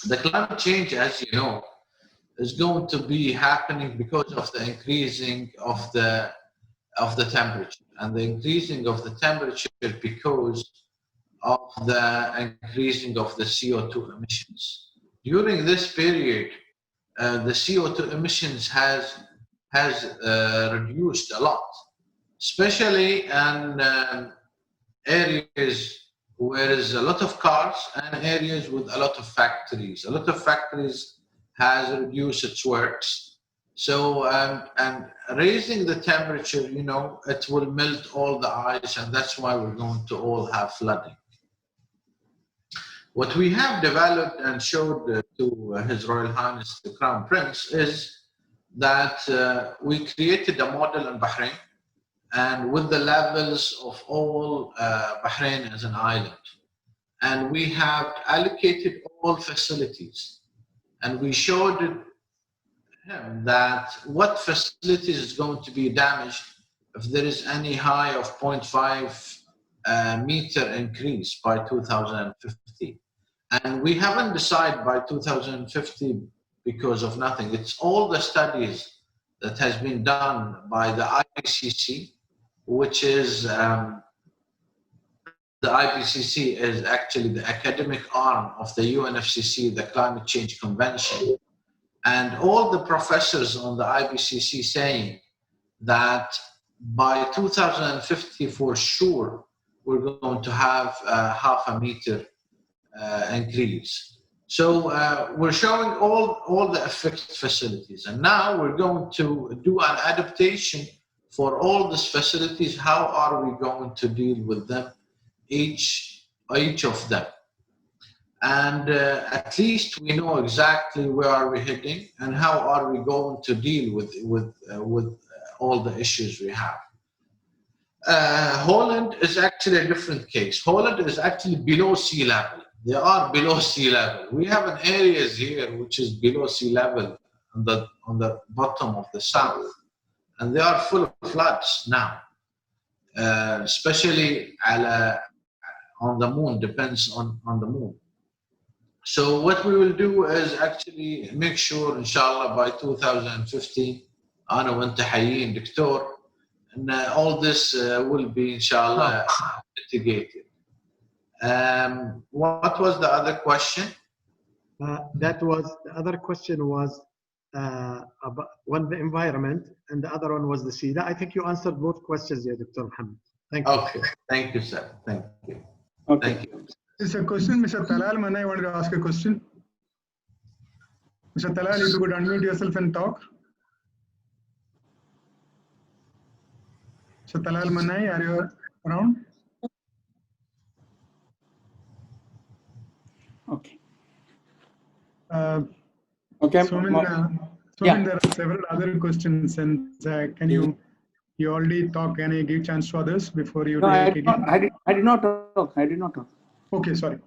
C: The climate change, as you know, is going to be happening because of the increasing of the temperature, and the increasing of the temperature because of the increasing of the CO2 emissions. During this period, the CO2 emissions has reduced a lot, especially in areas where there's a lot of cars and areas with a lot of factories. A lot of factories has reduced its works. So, and raising the temperature, you know, it will melt all the ice, and that's why we're going to all have flooding. What we have developed and showed to His Royal Highness the Crown Prince is that we created a model in Bahrain, and with the levels of all Bahrain as an island. And we have allocated all facilities. And we showed him that what facilities is going to be damaged if there is any high of 0.5 meter increase by 2050. And we haven't decided by 2050 because of nothing. It's all the studies that has been done by the IPCC, which is the IPCC is actually the academic arm of the UNFCCC, the Climate Change Convention. And all the professors on the IPCC saying that by 2050, for sure, we're going to have half a meter increase. So we're showing all the affected facilities. And now we're going to do an adaptation for all these facilities. How are we going to deal with them, each of them? And at least we know exactly where are we heading and how are we going to deal with all the issues we have. Holland is actually a different case. Holland is actually below sea level. They are below sea level. We have an areas here which is below sea level on the bottom of the south, and they are full of floods now, especially on the moon, depends on the moon. So what we will do is actually make sure, inshallah, by 2015, أنا وأنت حيين دكتور, and all this will be, inshallah, mitigated. What was the other question?
D: The other question was about one, the environment, and the other one was the sea. I think you answered both questions here, Dr. Mohamed. Thank you.
C: Okay, thank you, sir. Thank you.
E: Okay.
C: Thank you.
A: It's a question, Mr. Talal Manai wanted to ask a question. Mr. Talal, if you could unmute yourself and talk. Mr. Talal Manai, are you around?
E: Okay.
A: Okay.
E: Okay.
A: There are several other questions, and can you already talk? Can I give chance to others before you
E: No,
A: take again?
E: I did not talk. I did not talk.
A: Okay, sorry.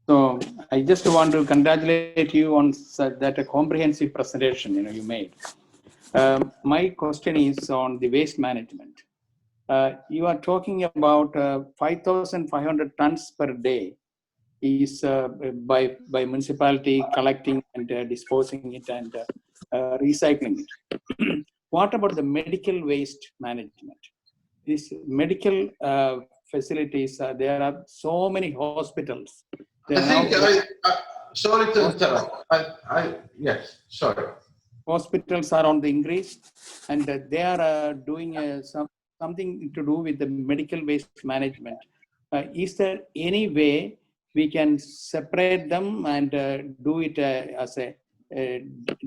E: So I just want to congratulate you on that comprehensive presentation you made. My question is on the waste management. You are talking about 5,500 tons per day is by municipality collecting and disposing it and recycling it. What about the medical waste management? These medical facilities, there are so many hospitals. They
C: I
E: are
C: think,
E: now,
C: sorry to interrupt. Yes, sorry.
E: hospitals are on the increase, and they are doing something to do with the medical waste management. Is there any way we can separate them and do it as a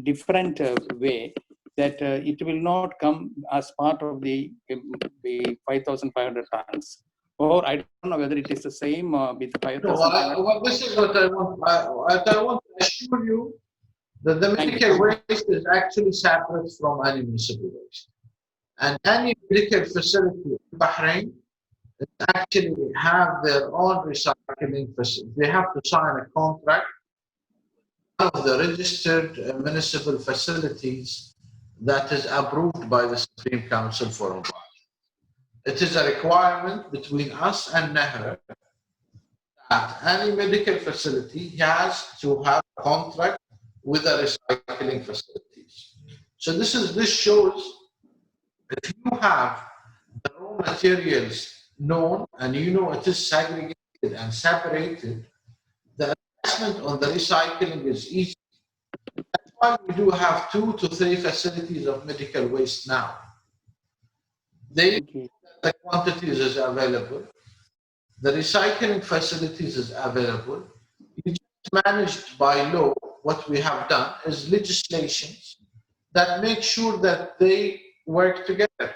E: different way, that it will not come as part of the 5,500 tons? Or I don't know whether it is the same with
C: No,
E: 5,500.
C: this is what I want. I want to assure you that the
E: Thank
C: medical
E: you.
C: waste is actually separate from any municipal waste. And any medical facility in Bahrain actually have their own recycling facility. They have to sign a contract with one of the registered municipal facilities that is approved by the Supreme Council for Environment. It is a requirement between us and NEHRA that any medical facility has to have a contract with the recycling facilities. So this shows if you have the raw materials known and you know it is segregated and separated, the assessment on the recycling is easy. That's why we do have 2 to 3 facilities of medical waste now. The quantities is available, the recycling facilities is available. You just managed by law. What we have done is legislations that make sure that they work together.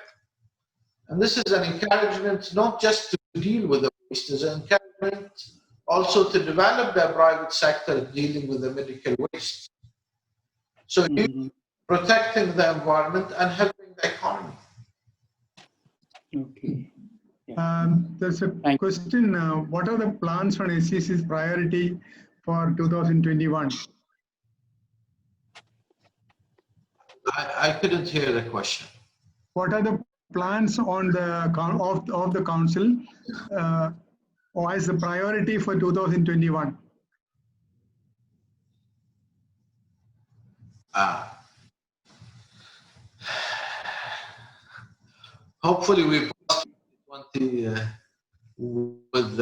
C: And this is an encouragement not just to deal with the waste, it's an encouragement also to develop the private sector dealing with the medical waste. So you protecting the environment and helping the economy.
E: Okay.
A: There's a question. What are the plans on SCC's priority for 2021?
C: I couldn't hear the question.
A: What are the plans on the of the council or as the priority for 2021?
C: Hopefully we pass 2020 with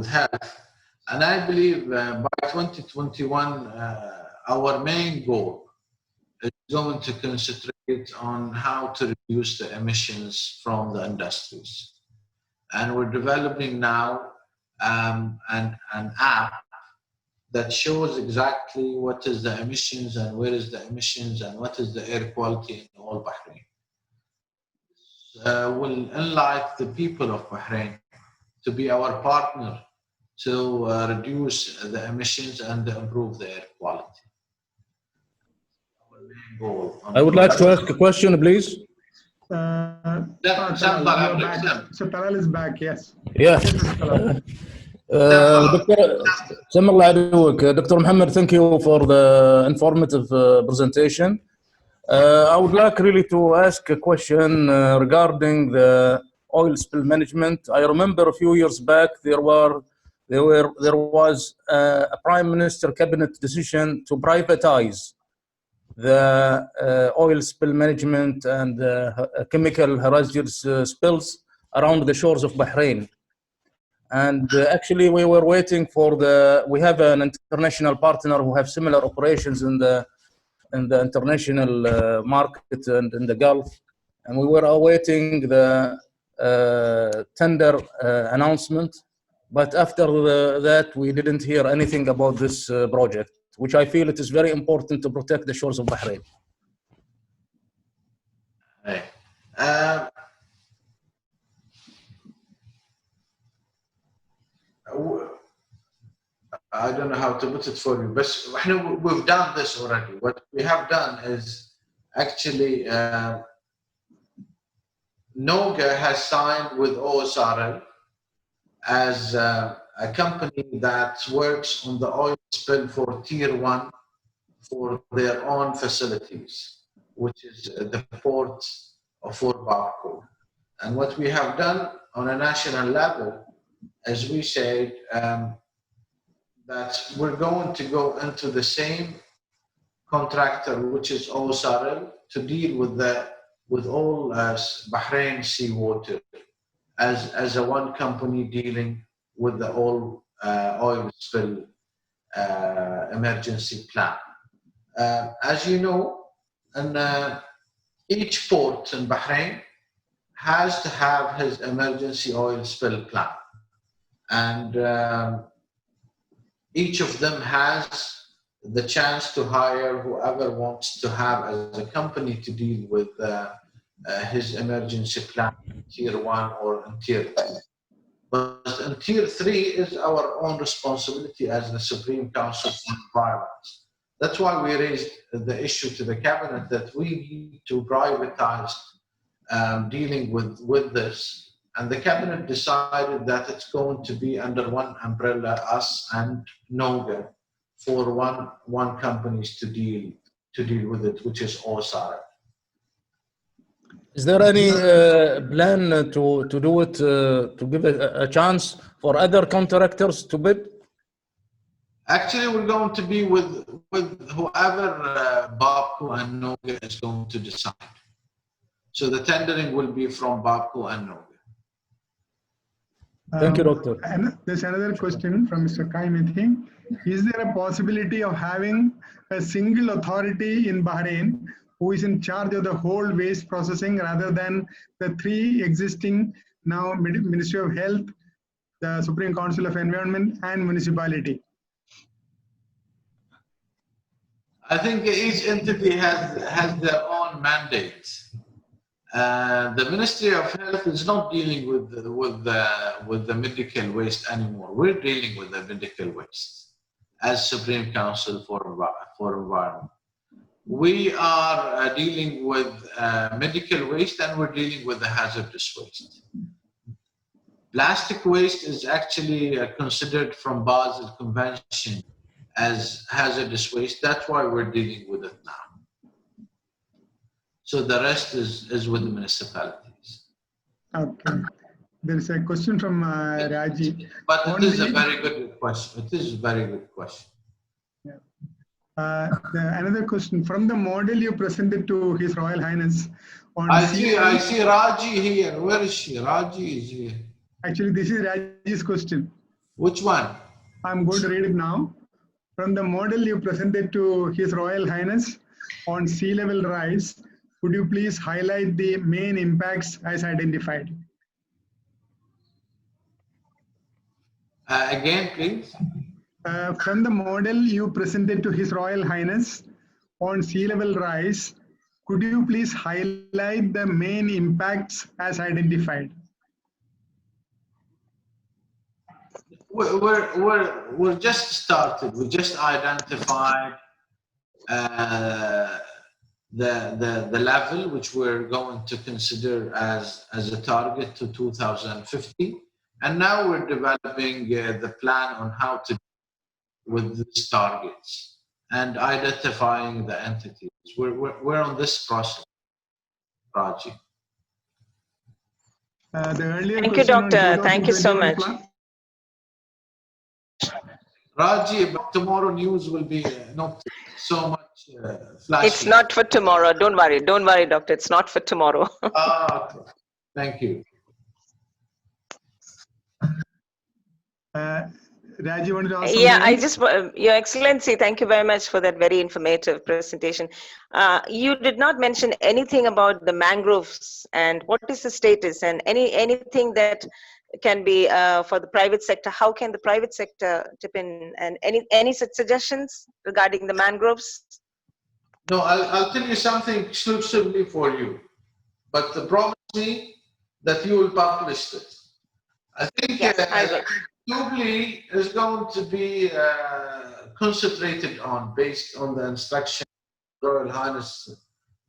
C: health, and I believe by 2021 our main goal is going to concentrate on how to reduce the emissions from the industries, and we're developing now an app that shows exactly what is the emissions and where is the emissions and what is the air quality in all Bahrain. Will enlighten the people of Bahrain to be our partner to reduce the emissions and improve the air quality. Our main goal.
F: I would like to ask a question, please.
A: Talal, you're back. So Talal is back, yes.
F: Yes. Dr. Mohamed, thank you for the informative presentation. I would like really to ask a question regarding the oil spill management. I remember a few years back there was a Prime Minister cabinet decision to privatize the oil spill management and chemical hazardous spills around the shores of Bahrain. And actually we were waiting for we have an international partner who have similar operations in the international market and in the Gulf, and we were awaiting the tender announcement. But after that, we didn't hear anything about this project, which I feel it is very important to protect the shores of Bahrain.
C: Hey. I don't know how to put it for you, but we've done this already. What we have done is actually NOGA has signed with OSRL as a company that works on the oil spill for Tier 1 for their own facilities, which is the port of Fort Barco. And what we have done on a national level, as we said, that we're going to go into the same contractor, which is Ozone, to deal with all Bahrain seawater as a one company dealing with the all oil spill emergency plan. As you know, and each port in Bahrain has to have his emergency oil spill plan, and each of them has the chance to hire whoever wants to have as a company to deal with his emergency plan, tier 1 or in tier 2. But in tier 3 is our own responsibility as the Supreme Council for Environment. That's why we raised the issue to the cabinet that we need to privatize dealing with this. And the cabinet decided that it's going to be under one umbrella, us and NOGA, for one companies to deal with it, which is OSAR.
F: Is there any plan to do it, to give a chance for other contractors to bid?
C: Actually, we're going to be with whoever BAPCO and NOGA is going to decide. So the tendering will be from BAPCO and NOGA.
F: Thank you, Doctor.
A: And there's another question from Mr. Kaimethi. Is there a possibility of having a single authority in Bahrain who is in charge of the whole waste processing rather than the three existing now Ministry of Health, the Supreme Council of Environment, and municipality?
C: I think each entity has their own mandate. The Ministry of Health is not dealing with the medical waste anymore. We're dealing with the medical waste as Supreme Council for Environment. We are dealing with medical waste, and we're dealing with the hazardous waste. Plastic waste is actually considered from Basel Convention as hazardous waste. That's why we're dealing with it now. So the rest is with the municipalities.
A: Okay. There is a question from Raji.
C: But it is a very good question. It is a very good question.
A: Yeah. Another question from the model you presented to His Royal Highness.
C: I see Raji here. Where is she? Raji is here.
A: Actually, this is Raji's question.
C: Which one?
A: I'm going to read it now. From the model you presented to His Royal Highness on sea level rise, could you please highlight the main impacts as identified?
C: Again, please.
A: From the model you presented to His Royal Highness on sea level rise, could you please highlight the main impacts as identified?
C: We're just started. We just identified the level which we're going to consider as a target to 2050, and now we're developing the plan on how to with these targets and identifying the entities. We're on this process, Raji.
G: Thank you, Doctor. Thank you so much.
C: Raji, but tomorrow news will be not so much flashy.
G: It's not for tomorrow. Don't worry, Doctor. It's not for tomorrow.
C: Okay. Thank you.
A: Raji, wanted to ask
G: Your Excellency, thank you very much for that very informative presentation. You did not mention anything about the mangroves and what is the status, and anything that can be for the private sector. How can the private sector tip in, and any such suggestions regarding the mangroves?
C: No, I'll tell you something exclusively for you, but promise me that you will publish it. I think
G: yes,
C: Tubli is going to be concentrated on, based on the instruction of Royal Highness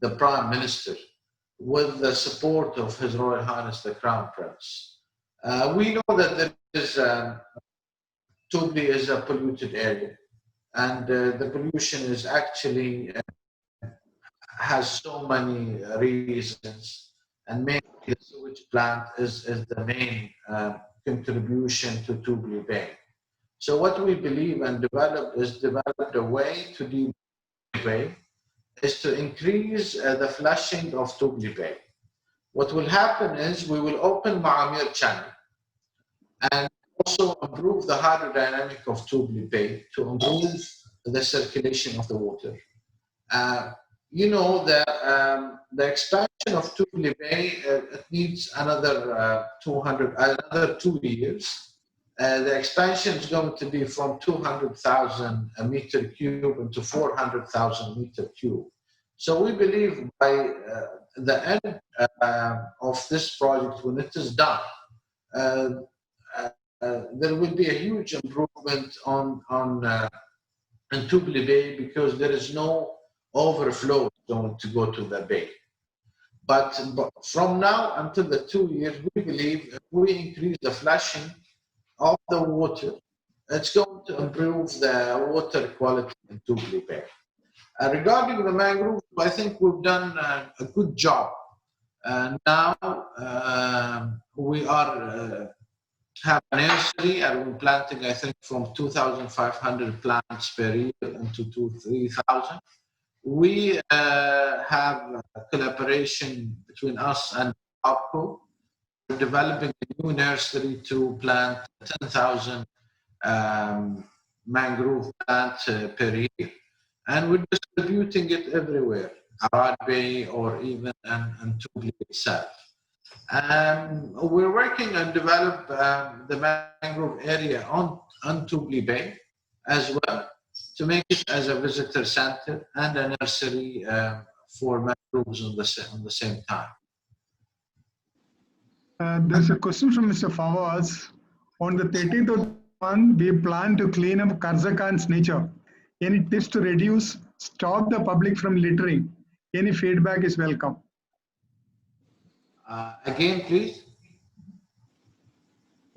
C: the Prime Minister, with the support of His Royal Highness the Crown Prince. We know that there is Tubli is a polluted area, and the pollution is actually has so many reasons, and mainly the sewage plant is the main contribution to Tubli Bay. So what we believe and developed a way to deal with Bay is to increase the flushing of Tubli Bay. What will happen is we will open Ma'amir channel and also improve the hydrodynamic of Tubli Bay to improve the circulation of the water. You know the expansion of Tubli Bay it needs another 2 years. The expansion is going to be from 200,000 meter cube into 400,000 meter cube. So we believe by the end of this project, when it is done, there will be a huge improvement on Tubli Bay because there is no overflow going to go to the bay. But from now until the 2 years, we believe if we increase the flushing of the water, it's going to improve the water quality in Tubli Bay. Regarding the mangroves, I think we've done a good job. Now we are have a nursery and we're planting, I think, from 2,500 plants per year into 3,000. We have a collaboration between us and OPCO. We're developing a new nursery to plant 10,000 mangrove plants per year. And we're distributing it everywhere, Arad Bay or even in Tubli itself. We're working on develop the mangrove area on Tubli Bay as well to make it as a visitor center and a nursery for mangroves on the same time.
A: There's a question from Mr. Fawaz. On the 13th of the month, we plan to clean up Karzakhan's nature. Any tips to reduce, stop the public from littering? Any feedback is welcome.
C: Again, please.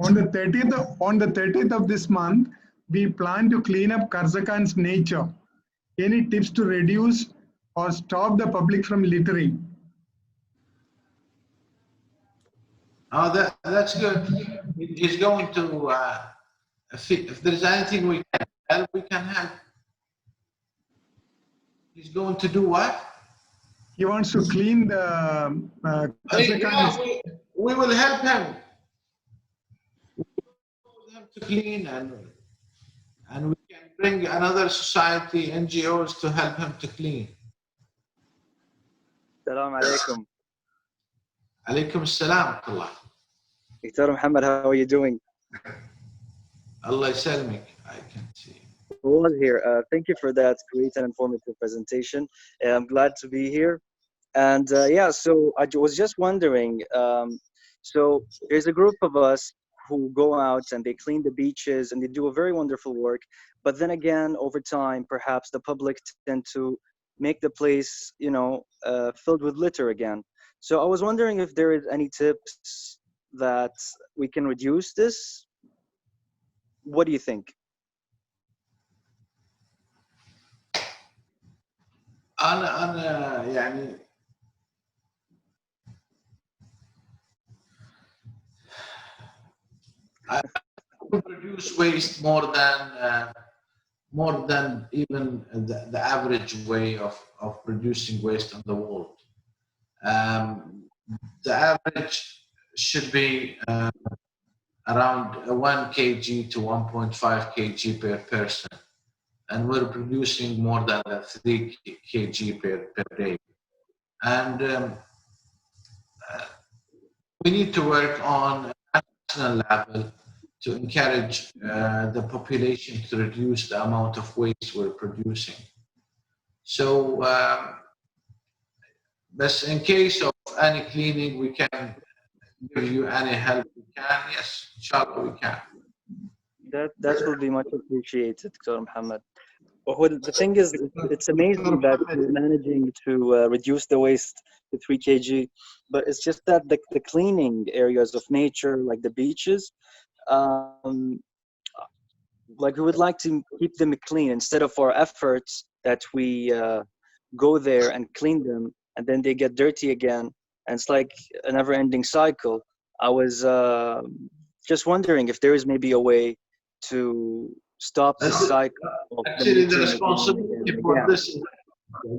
A: On the 30th of this month, we plan to clean up Karzakhan's nature. Any tips to reduce or stop the public from littering?
C: Oh, that's good. He's going to, if there's anything we can help, we can help. He's going to do what?
A: He wants to clean the
C: Karzakhan. We will help him. We will help him to clean and we can bring another society, NGOs to help him to clean.
H: Assalamu alaikum.
C: Alaikum assalam.
H: Dr. Mohamed, how are you doing?
C: Allah Yassalmik, I can see.
H: Well, here. Thank you for that great and informative presentation. I'm glad to be here. And yeah, so I was just wondering, so there's a group of us who go out and they clean the beaches and they do a very wonderful work. But then again, over time, perhaps the public tend to make the place, you know, filled with litter again. So I was wondering if there is any tips that we can reduce this. What do you think?
C: أنا يعني I produce waste more than even the average way of producing waste in the world. The average should be around 1 kg to 1.5 kg per person, and we're producing more than 3 kg per day. And we need to work on a national level to encourage the population to reduce the amount of waste we're producing. So, but in case of any cleaning, we can give you any help we can. Yes, inshallah we can.
H: That will be much appreciated, Dr. Mohamed. Well, the thing is, it's amazing that we're managing to reduce the waste to 3 kg, but it's just that the cleaning areas of nature, like the beaches, like we would like to keep them clean instead of our efforts that we go there and clean them and then they get dirty again. And it's like a never-ending cycle. I was just wondering if there is maybe a way to stop the
C: That's-
H: cycle of
C: Actually, the
H: polluting
C: responsibility
H: again and
C: for
H: again.
C: this,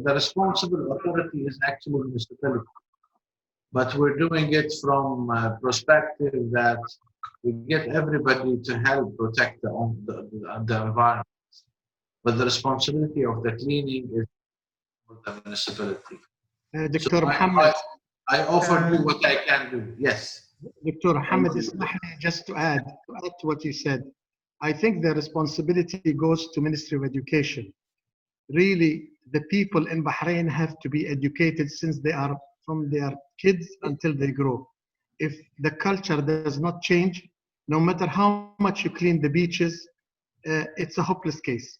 C: the responsible authority is actually the municipality. But we're doing it from a perspective that we get everybody to help protect the environment. But the responsibility of the cleaning is for the municipality.
I: دكتور
C: So
I: محمد
C: I offer you what I can do. Yes.
I: دكتور محمد
C: Thank you.
I: اسمح لي just to add to what you said. I think the responsibility goes to Ministry of Education. Really, the people in Bahrain have to be educated since they are from their kids until they grow. If the culture does not change, no matter how much you clean the beaches, it's a hopeless case.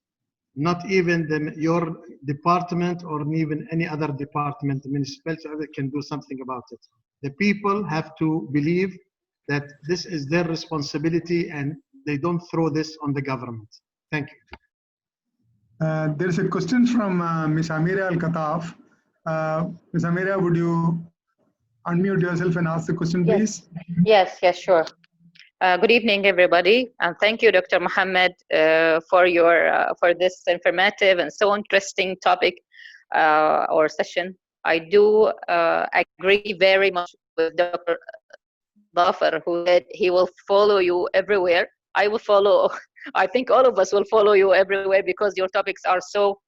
I: Not even your department or even any other department, the municipality can do something about it. The people have to believe that this is their responsibility and they don't throw this on the government. Thank you.
A: There is a question from Ms. Amira Al-Kataf. Ms. Amira, would you unmute yourself and ask the question, please?
J: Yes, sure. Good evening, everybody, and thank you, Dr. Mohamed, for this informative and so interesting topic or session. I do agree very much with Dr. Dhafar, who said he will follow you everywhere. I will follow. I think all of us will follow you everywhere because your topics are so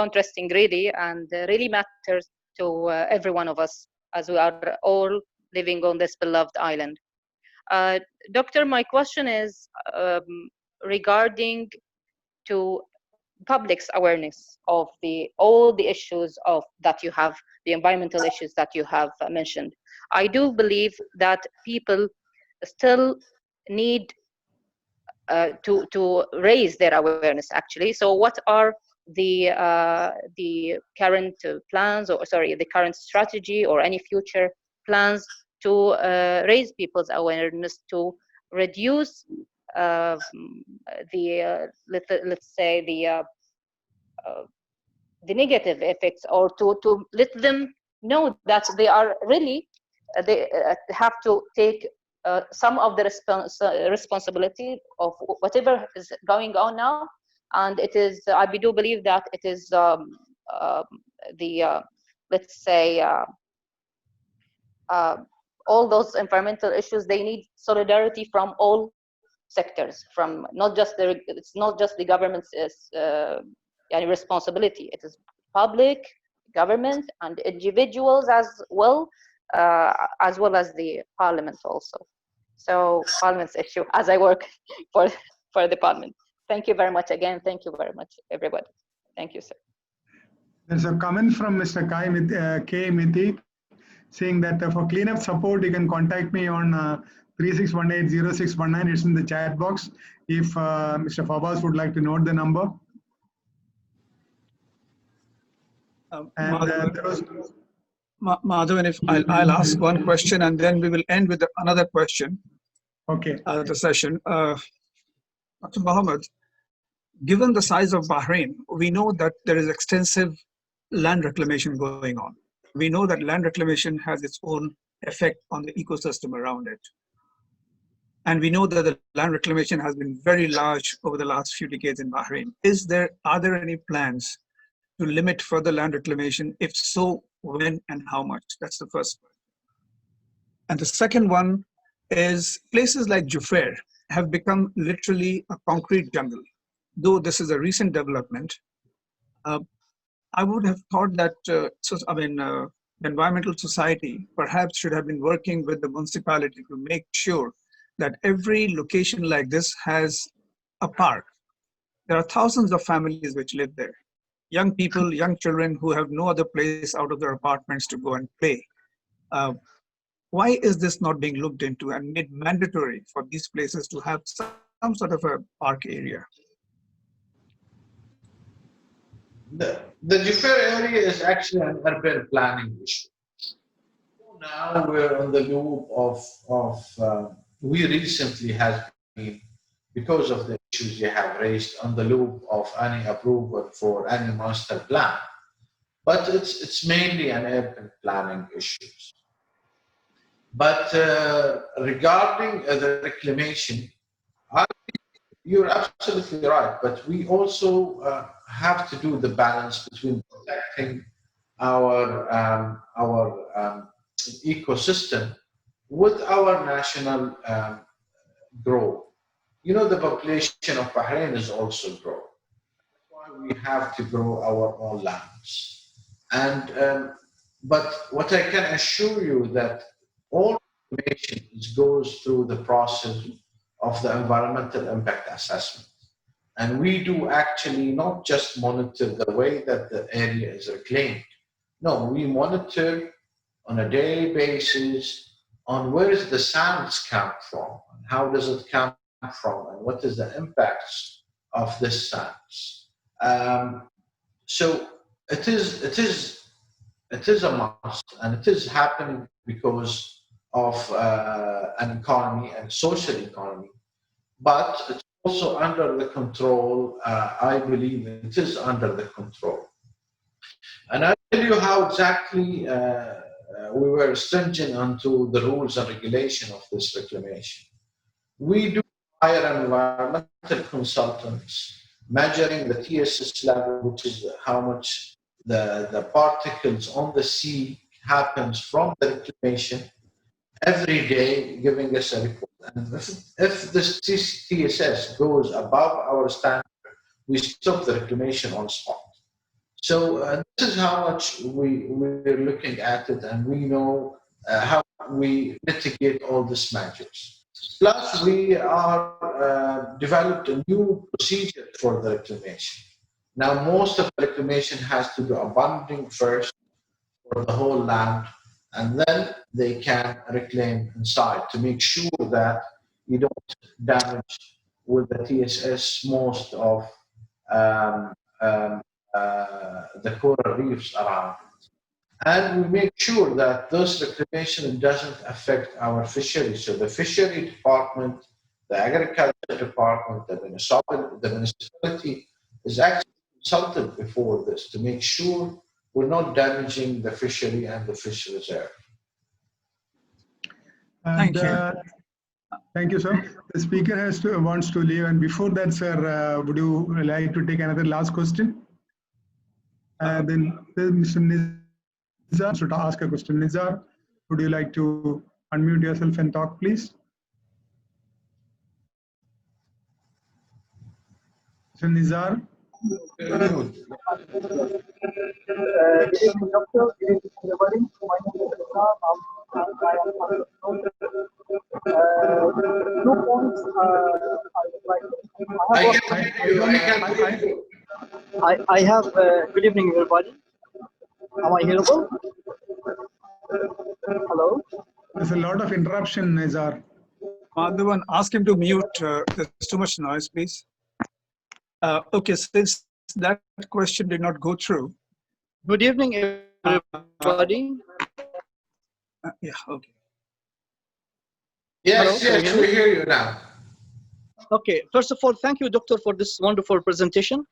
J: interesting, really, and really matters to every one of us as we are all living on this beloved island. Doctor, my question is regarding to public's awareness of all the issues that you have, the environmental issues that you have mentioned. I do believe that people still need to raise their awareness, actually. So what are the current plans, or the current strategy or any future plans to raise people's awareness to reduce let's say the negative effects, or to let them know that they are really they have to take some of the responsibility of whatever is going on now, and it is I do believe that it is let's say all those environmental issues, they need solidarity from all sectors, from it's not just the government's responsibility. It is public, government, and individuals as well as the parliament also. So parliament's issue, as I work for the parliament. Thank you very much again. Thank you very much, everybody. Thank you, sir.
A: There's a comment from Mr. K. Mithik saying that for cleanup support, you can contact me on 36180619. It's in the chat box. If Mr. Fawaz would like to note the number.
B: Madhavan, if I'll ask one question and then we will end with another question.
A: Okay.
B: The session. Dr. Mohamed, given the size of Bahrain, we know that there is extensive land reclamation going on. We know that land reclamation has its own effect on the ecosystem around it. And we know that the land reclamation has been very large over the last few decades in Bahrain. Are there any plans to limit further land reclamation? If so, when and how much? That's the first one. And the second one is places like Jufair have become literally a concrete jungle. Though this is a recent development, I would have thought that the environmental society perhaps should have been working with the municipality to make sure that every location like this has a park. There are thousands of families which live there. Young people, young children who have no other place out of their apartments to go and play. Why is this not being looked into and made mandatory for these places to have some sort of a park area?
C: The Jufair area is actually an urban planning issue. Now we're on the loop of we recently have been, because of the issues you have raised, on the loop of any approval for any master plan. But it's mainly an urban planning issue. But regarding the reclamation, I think you're absolutely right, but we also have to do the balance between protecting our ecosystem with our national growth. You know, the population of Bahrain is also growing. That's why we have to grow our own lands. And but what I can assure you that all information goes through the process of the environmental impact assessment. And we do actually not just monitor the way that the area is reclaimed. No, we monitor on a daily basis on where is the sands come from, and how does it come from, and what is the impacts of this sands. So it is a must, and it is happening because of an economy and social economy. But it's also under the control. I believe it is under the control. And I'll tell you how exactly we were stringent onto the rules and regulation of this reclamation. We do hire environmental consultants measuring the TSS level, which is how much the particles on the sea happens from the reclamation every day, giving us a report. And if this TSS goes above our standard, we stop the reclamation on spot. So this is how much we're looking at it, and we know how we mitigate all these measures. Plus, we are developed a new procedure for the reclamation. Now, most of the reclamation has to do a bonding first for the whole land, and then they can reclaim inside to make sure that you don't damage with the TSS most of um, um, the coral reefs around. And we make sure that this reclamation doesn't affect our fisheries. So the fishery department, the agriculture department, the municipality is actually consulted before this to make sure we're not damaging the fishery and the fish reserve.
A: And,
B: Thank you.
A: Thank you, sir. The speaker wants to leave. And before that, sir, would you like to take another last question? Then Mr. Nizar wants to ask a question. Nizar, would you like to unmute yourself and talk, please? Mr. Nizar?
K: Good evening, doctor. Good evening, everybody. My name is Daina. Two points I would like to. I have. Good evening, everybody. Am I hearable? Hello.
A: There's a lot of interruption, Nizar.
B: Madhavan, ask him to mute. There's too much noise, please. Okay, since that question did not go through.
K: Good evening, everybody.
B: Yeah, okay.
C: Yes,
K: Hello,
C: yes, we hear you now.
K: Okay, first of all, thank you, doctor, for this wonderful presentation.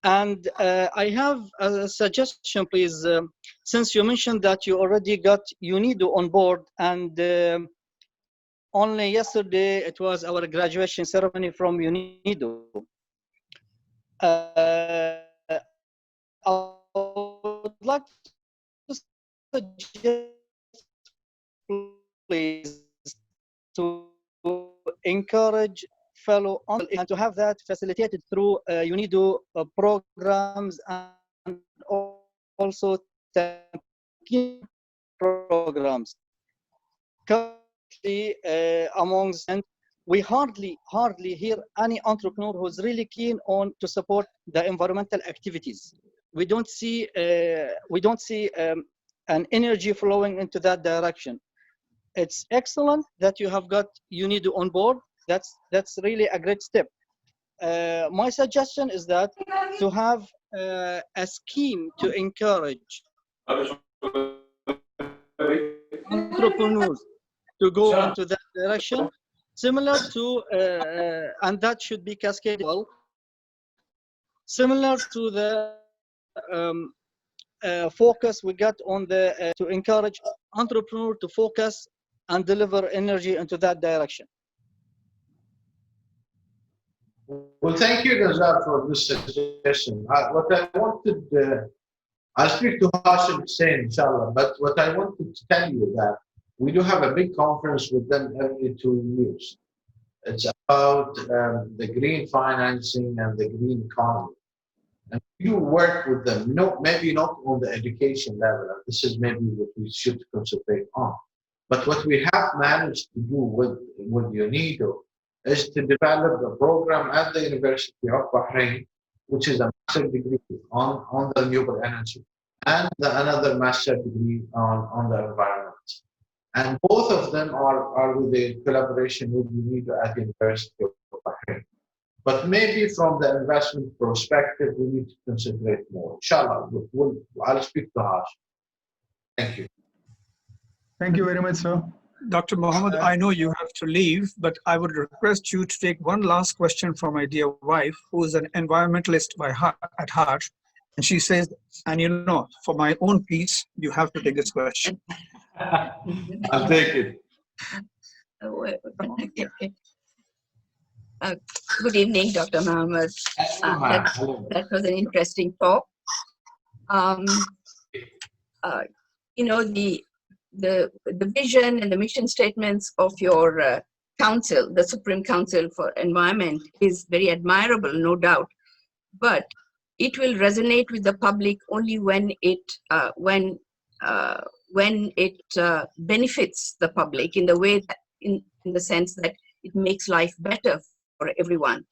K: And I have a suggestion, please. Since you mentioned that you already got UNIDO on board, and only yesterday it was our graduation ceremony from UNIDO. I would like to suggest, please, to encourage fellow and to have that facilitated through UNIDO programs and also programs. Currently, amongst and we hardly hear any entrepreneur who's really keen on to support the environmental activities. We don't see an energy flowing into that direction. It's excellent that you have got UNIDO on board. That's really a great step. My suggestion is that to have a scheme to encourage entrepreneurs to go into that direction, similar to, and that should be cascaded well, similar to the focus we got on the to encourage entrepreneurs to focus and deliver energy into that direction.
C: Well, thank you, Nazar, for this suggestion. What I wanted, I'll speak to Hashim Hussain, inshallah, but what I wanted to tell you that we do have a big conference with them every 2 years. It's about the green financing and the green economy. And you work with them, maybe not on the education level, and this is maybe what we should concentrate on. But what we have managed to do with UNIDO is to develop a program at the University of Bahrain, which is a master's degree on the renewable energy, and another master's degree on the environment. And both of them are with the collaboration with UNIDO at the University of Bahrain. But maybe from the investment perspective, we need to concentrate more. Inshallah, I'll speak to Haj. Thank you.
A: Thank you very much, sir.
B: Dr. Mohammed, I know you have to leave, but I would request you to take one last question from my dear wife, who is an environmentalist at heart. And she says, and you know, for my own peace, you have to take this question.
C: I'll take it.
L: Good evening, Dr. Mohammed. That was an interesting talk. You know, the vision and the mission statements of your council, the Supreme Council for Environment, is very admirable, no doubt. But it will resonate with the public only when it benefits the public in the way that, in the sense that it makes life better for everyone.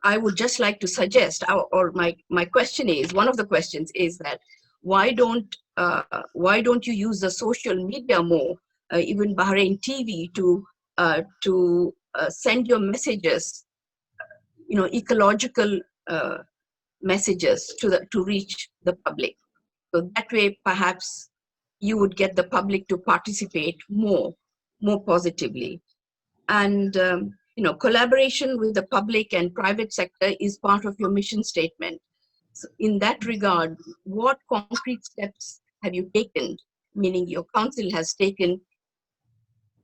L: I would just like to suggest, or my question is, one of the questions is that why don't you use the social media more, even Bahrain TV, to send your messages, you know, ecological messages to reach the public. So that way, perhaps you would get the public to participate more positively. And you know, collaboration with the public and private sector is part of your mission statement. So in that regard, what concrete steps have you taken, meaning your council has taken,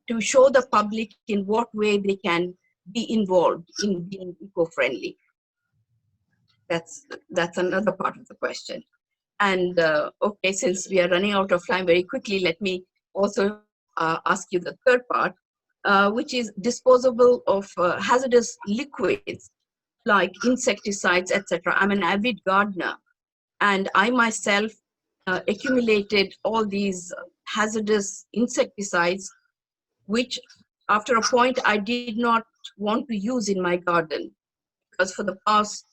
L: to show the public in what way they can be involved in being eco-friendly? That's another part of the question. And okay, since we are running out of time very quickly, let me also ask you the third part, which is disposable of hazardous liquids like insecticides, etc. I'm an avid gardener, and I myself accumulated all these hazardous insecticides, which after a point I did not want to use in my garden, because for the past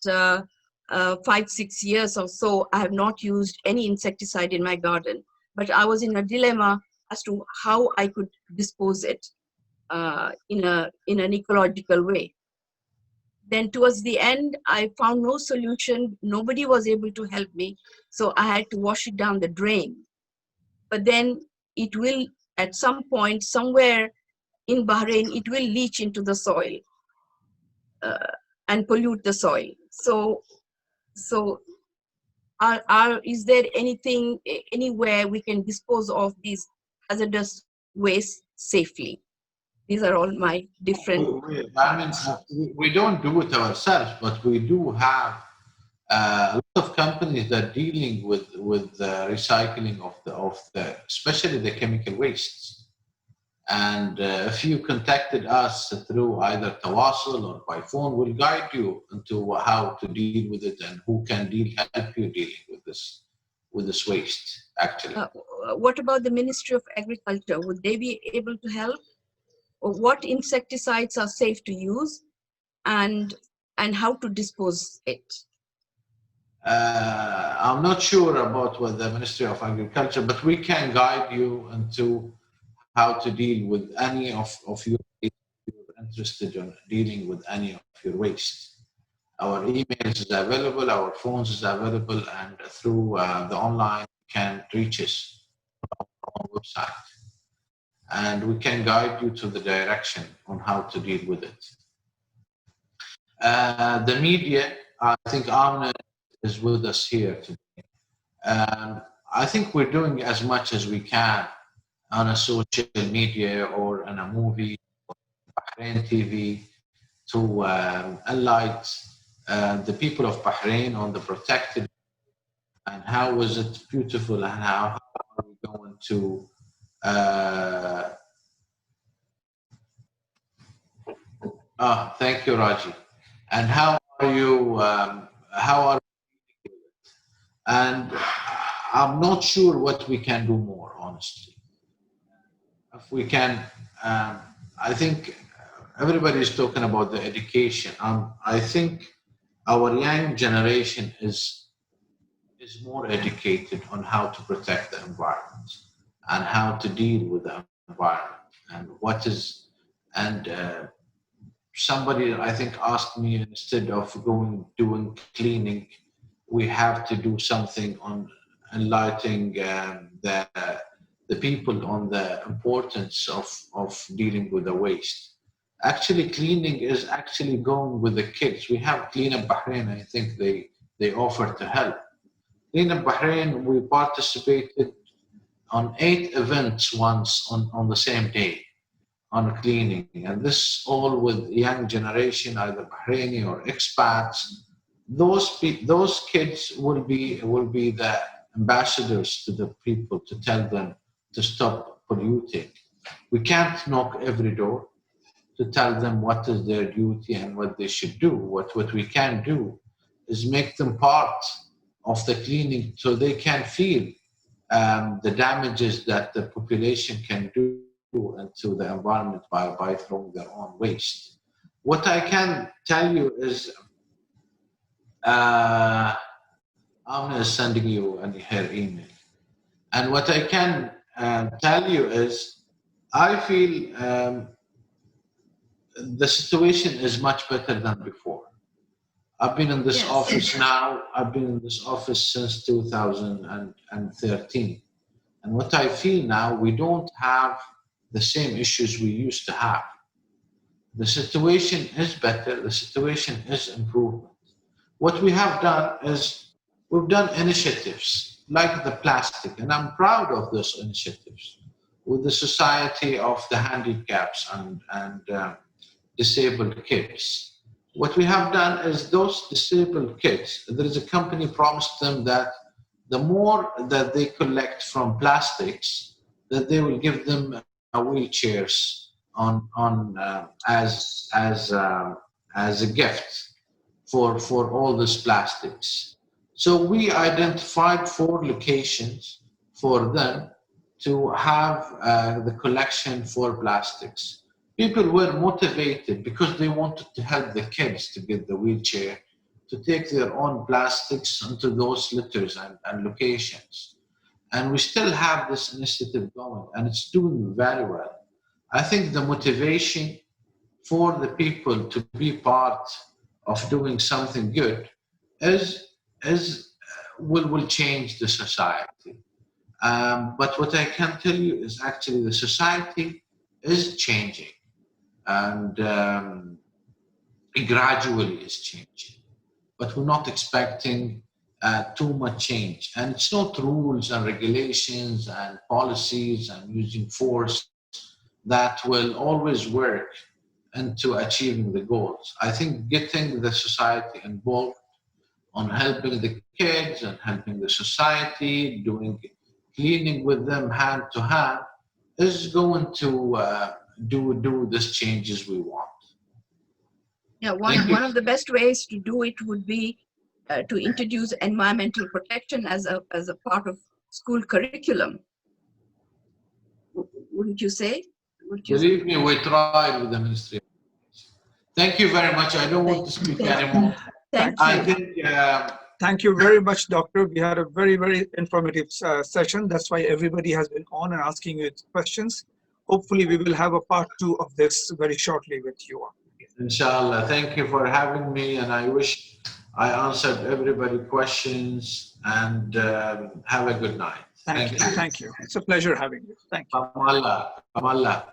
L: 5-6 years or so, I have not used any insecticide in my garden. But I was in a dilemma as to how I could dispose it in an ecological way. Then towards the end, I found no solution. Nobody was able to help me. So I had to wash it down the drain. But then it will, at some point, somewhere in Bahrain, it will leach into the soil and pollute the soil. So is there anything, anywhere we can dispose of these hazardous waste safely? These are all my different.
C: We don't do it ourselves, but we do have a lot of companies that are dealing with the recycling of the especially the chemical wastes. And if you contacted us through either Tawasul or by phone, we'll guide you into how to deal with it and who can help you dealing with this waste. Actually,
L: what about the Ministry of Agriculture? Would they be able to help? Or what insecticides are safe to use, and how to dispose it?
C: I'm not sure about what the Ministry of Agriculture, but we can guide you into how to deal with any of your waste if you're interested in dealing with any of your waste. Our emails is available, our phones is available, and through the online you can reach us on our website. And we can guide you to the direction on how to deal with it. The media, I think Amna is with us here today. I think we're doing as much as we can on a social media or in a movie, Bahrain TV, to enlighten the people of Bahrain on the protected and how was it beautiful and how are we going to thank you, Raji. And how are you? How are and I'm not sure what we can do more, honestly. If we can, I think everybody is talking about the education. I think our young generation is more educated on how to protect the environment and how to deal with the environment and what is and somebody I think asked me, instead of doing cleaning, we have to do something on enlightening the people on the importance of dealing with the waste. Actually, cleaning is actually going with the kids. We have Clean Up Bahrain. I think they offer to help. Clean Up Bahrain, we participated on 8 events once on the same day on cleaning, and this all with young generation, either Bahraini or expats. Those kids will be the ambassadors to the people to tell them to stop polluting. We can't knock every door to tell them what is their duty and what they should do. What we can do is make them part of the cleaning so they can feel the damages that the population can do into the environment by throwing their own waste. What I can tell you is, Amna is sending you her email. And what I can tell you is, I feel the situation is much better than before. I've been in this office now, I've been in this office since 2013. And what I feel now, we don't have the same issues we used to have. The situation is better, the situation is improvement. What we have done is, we've done initiatives like the plastic, and I'm proud of those initiatives, with the Society of the Handicaps and disabled kids. What we have done is, those disabled kids, there is a company promised them that the more that they collect from plastics, that they will give them wheelchairs as a gift for all these plastics. So we identified 4 locations for them to have the collection for plastics. People were motivated because they wanted to help the kids to get the wheelchair, to take their own plastics into those litters and locations. And we still have this initiative going, and it's doing very well. I think the motivation for the people to be part of doing something good will change the society. But what I can tell you is, actually the society is changing, and it gradually is changing. But we're not expecting too much change. And it's not rules and regulations and policies and using force that will always work into achieving the goals. I think getting the society involved on helping the kids and helping the society, doing cleaning with them hand to hand, is going to do these changes we want.
L: Yeah, one of the best ways to do it would be to introduce environmental protection as a part of school curriculum. Wouldn't you say?
C: Believe me, we tried with the Ministry. Thank you very much. I don't want to speak anymore.
B: Thank you very much, Doctor. We had a very, very informative session. That's why everybody has been on and asking you questions. Hopefully, we will have a part 2 of this very shortly with you.
C: Inshallah. Thank you for having me, and I wish I answered everybody's questions, and have a good night.
B: Thank you. Thank you. It's a pleasure having you. Thank you.
C: Kamallah.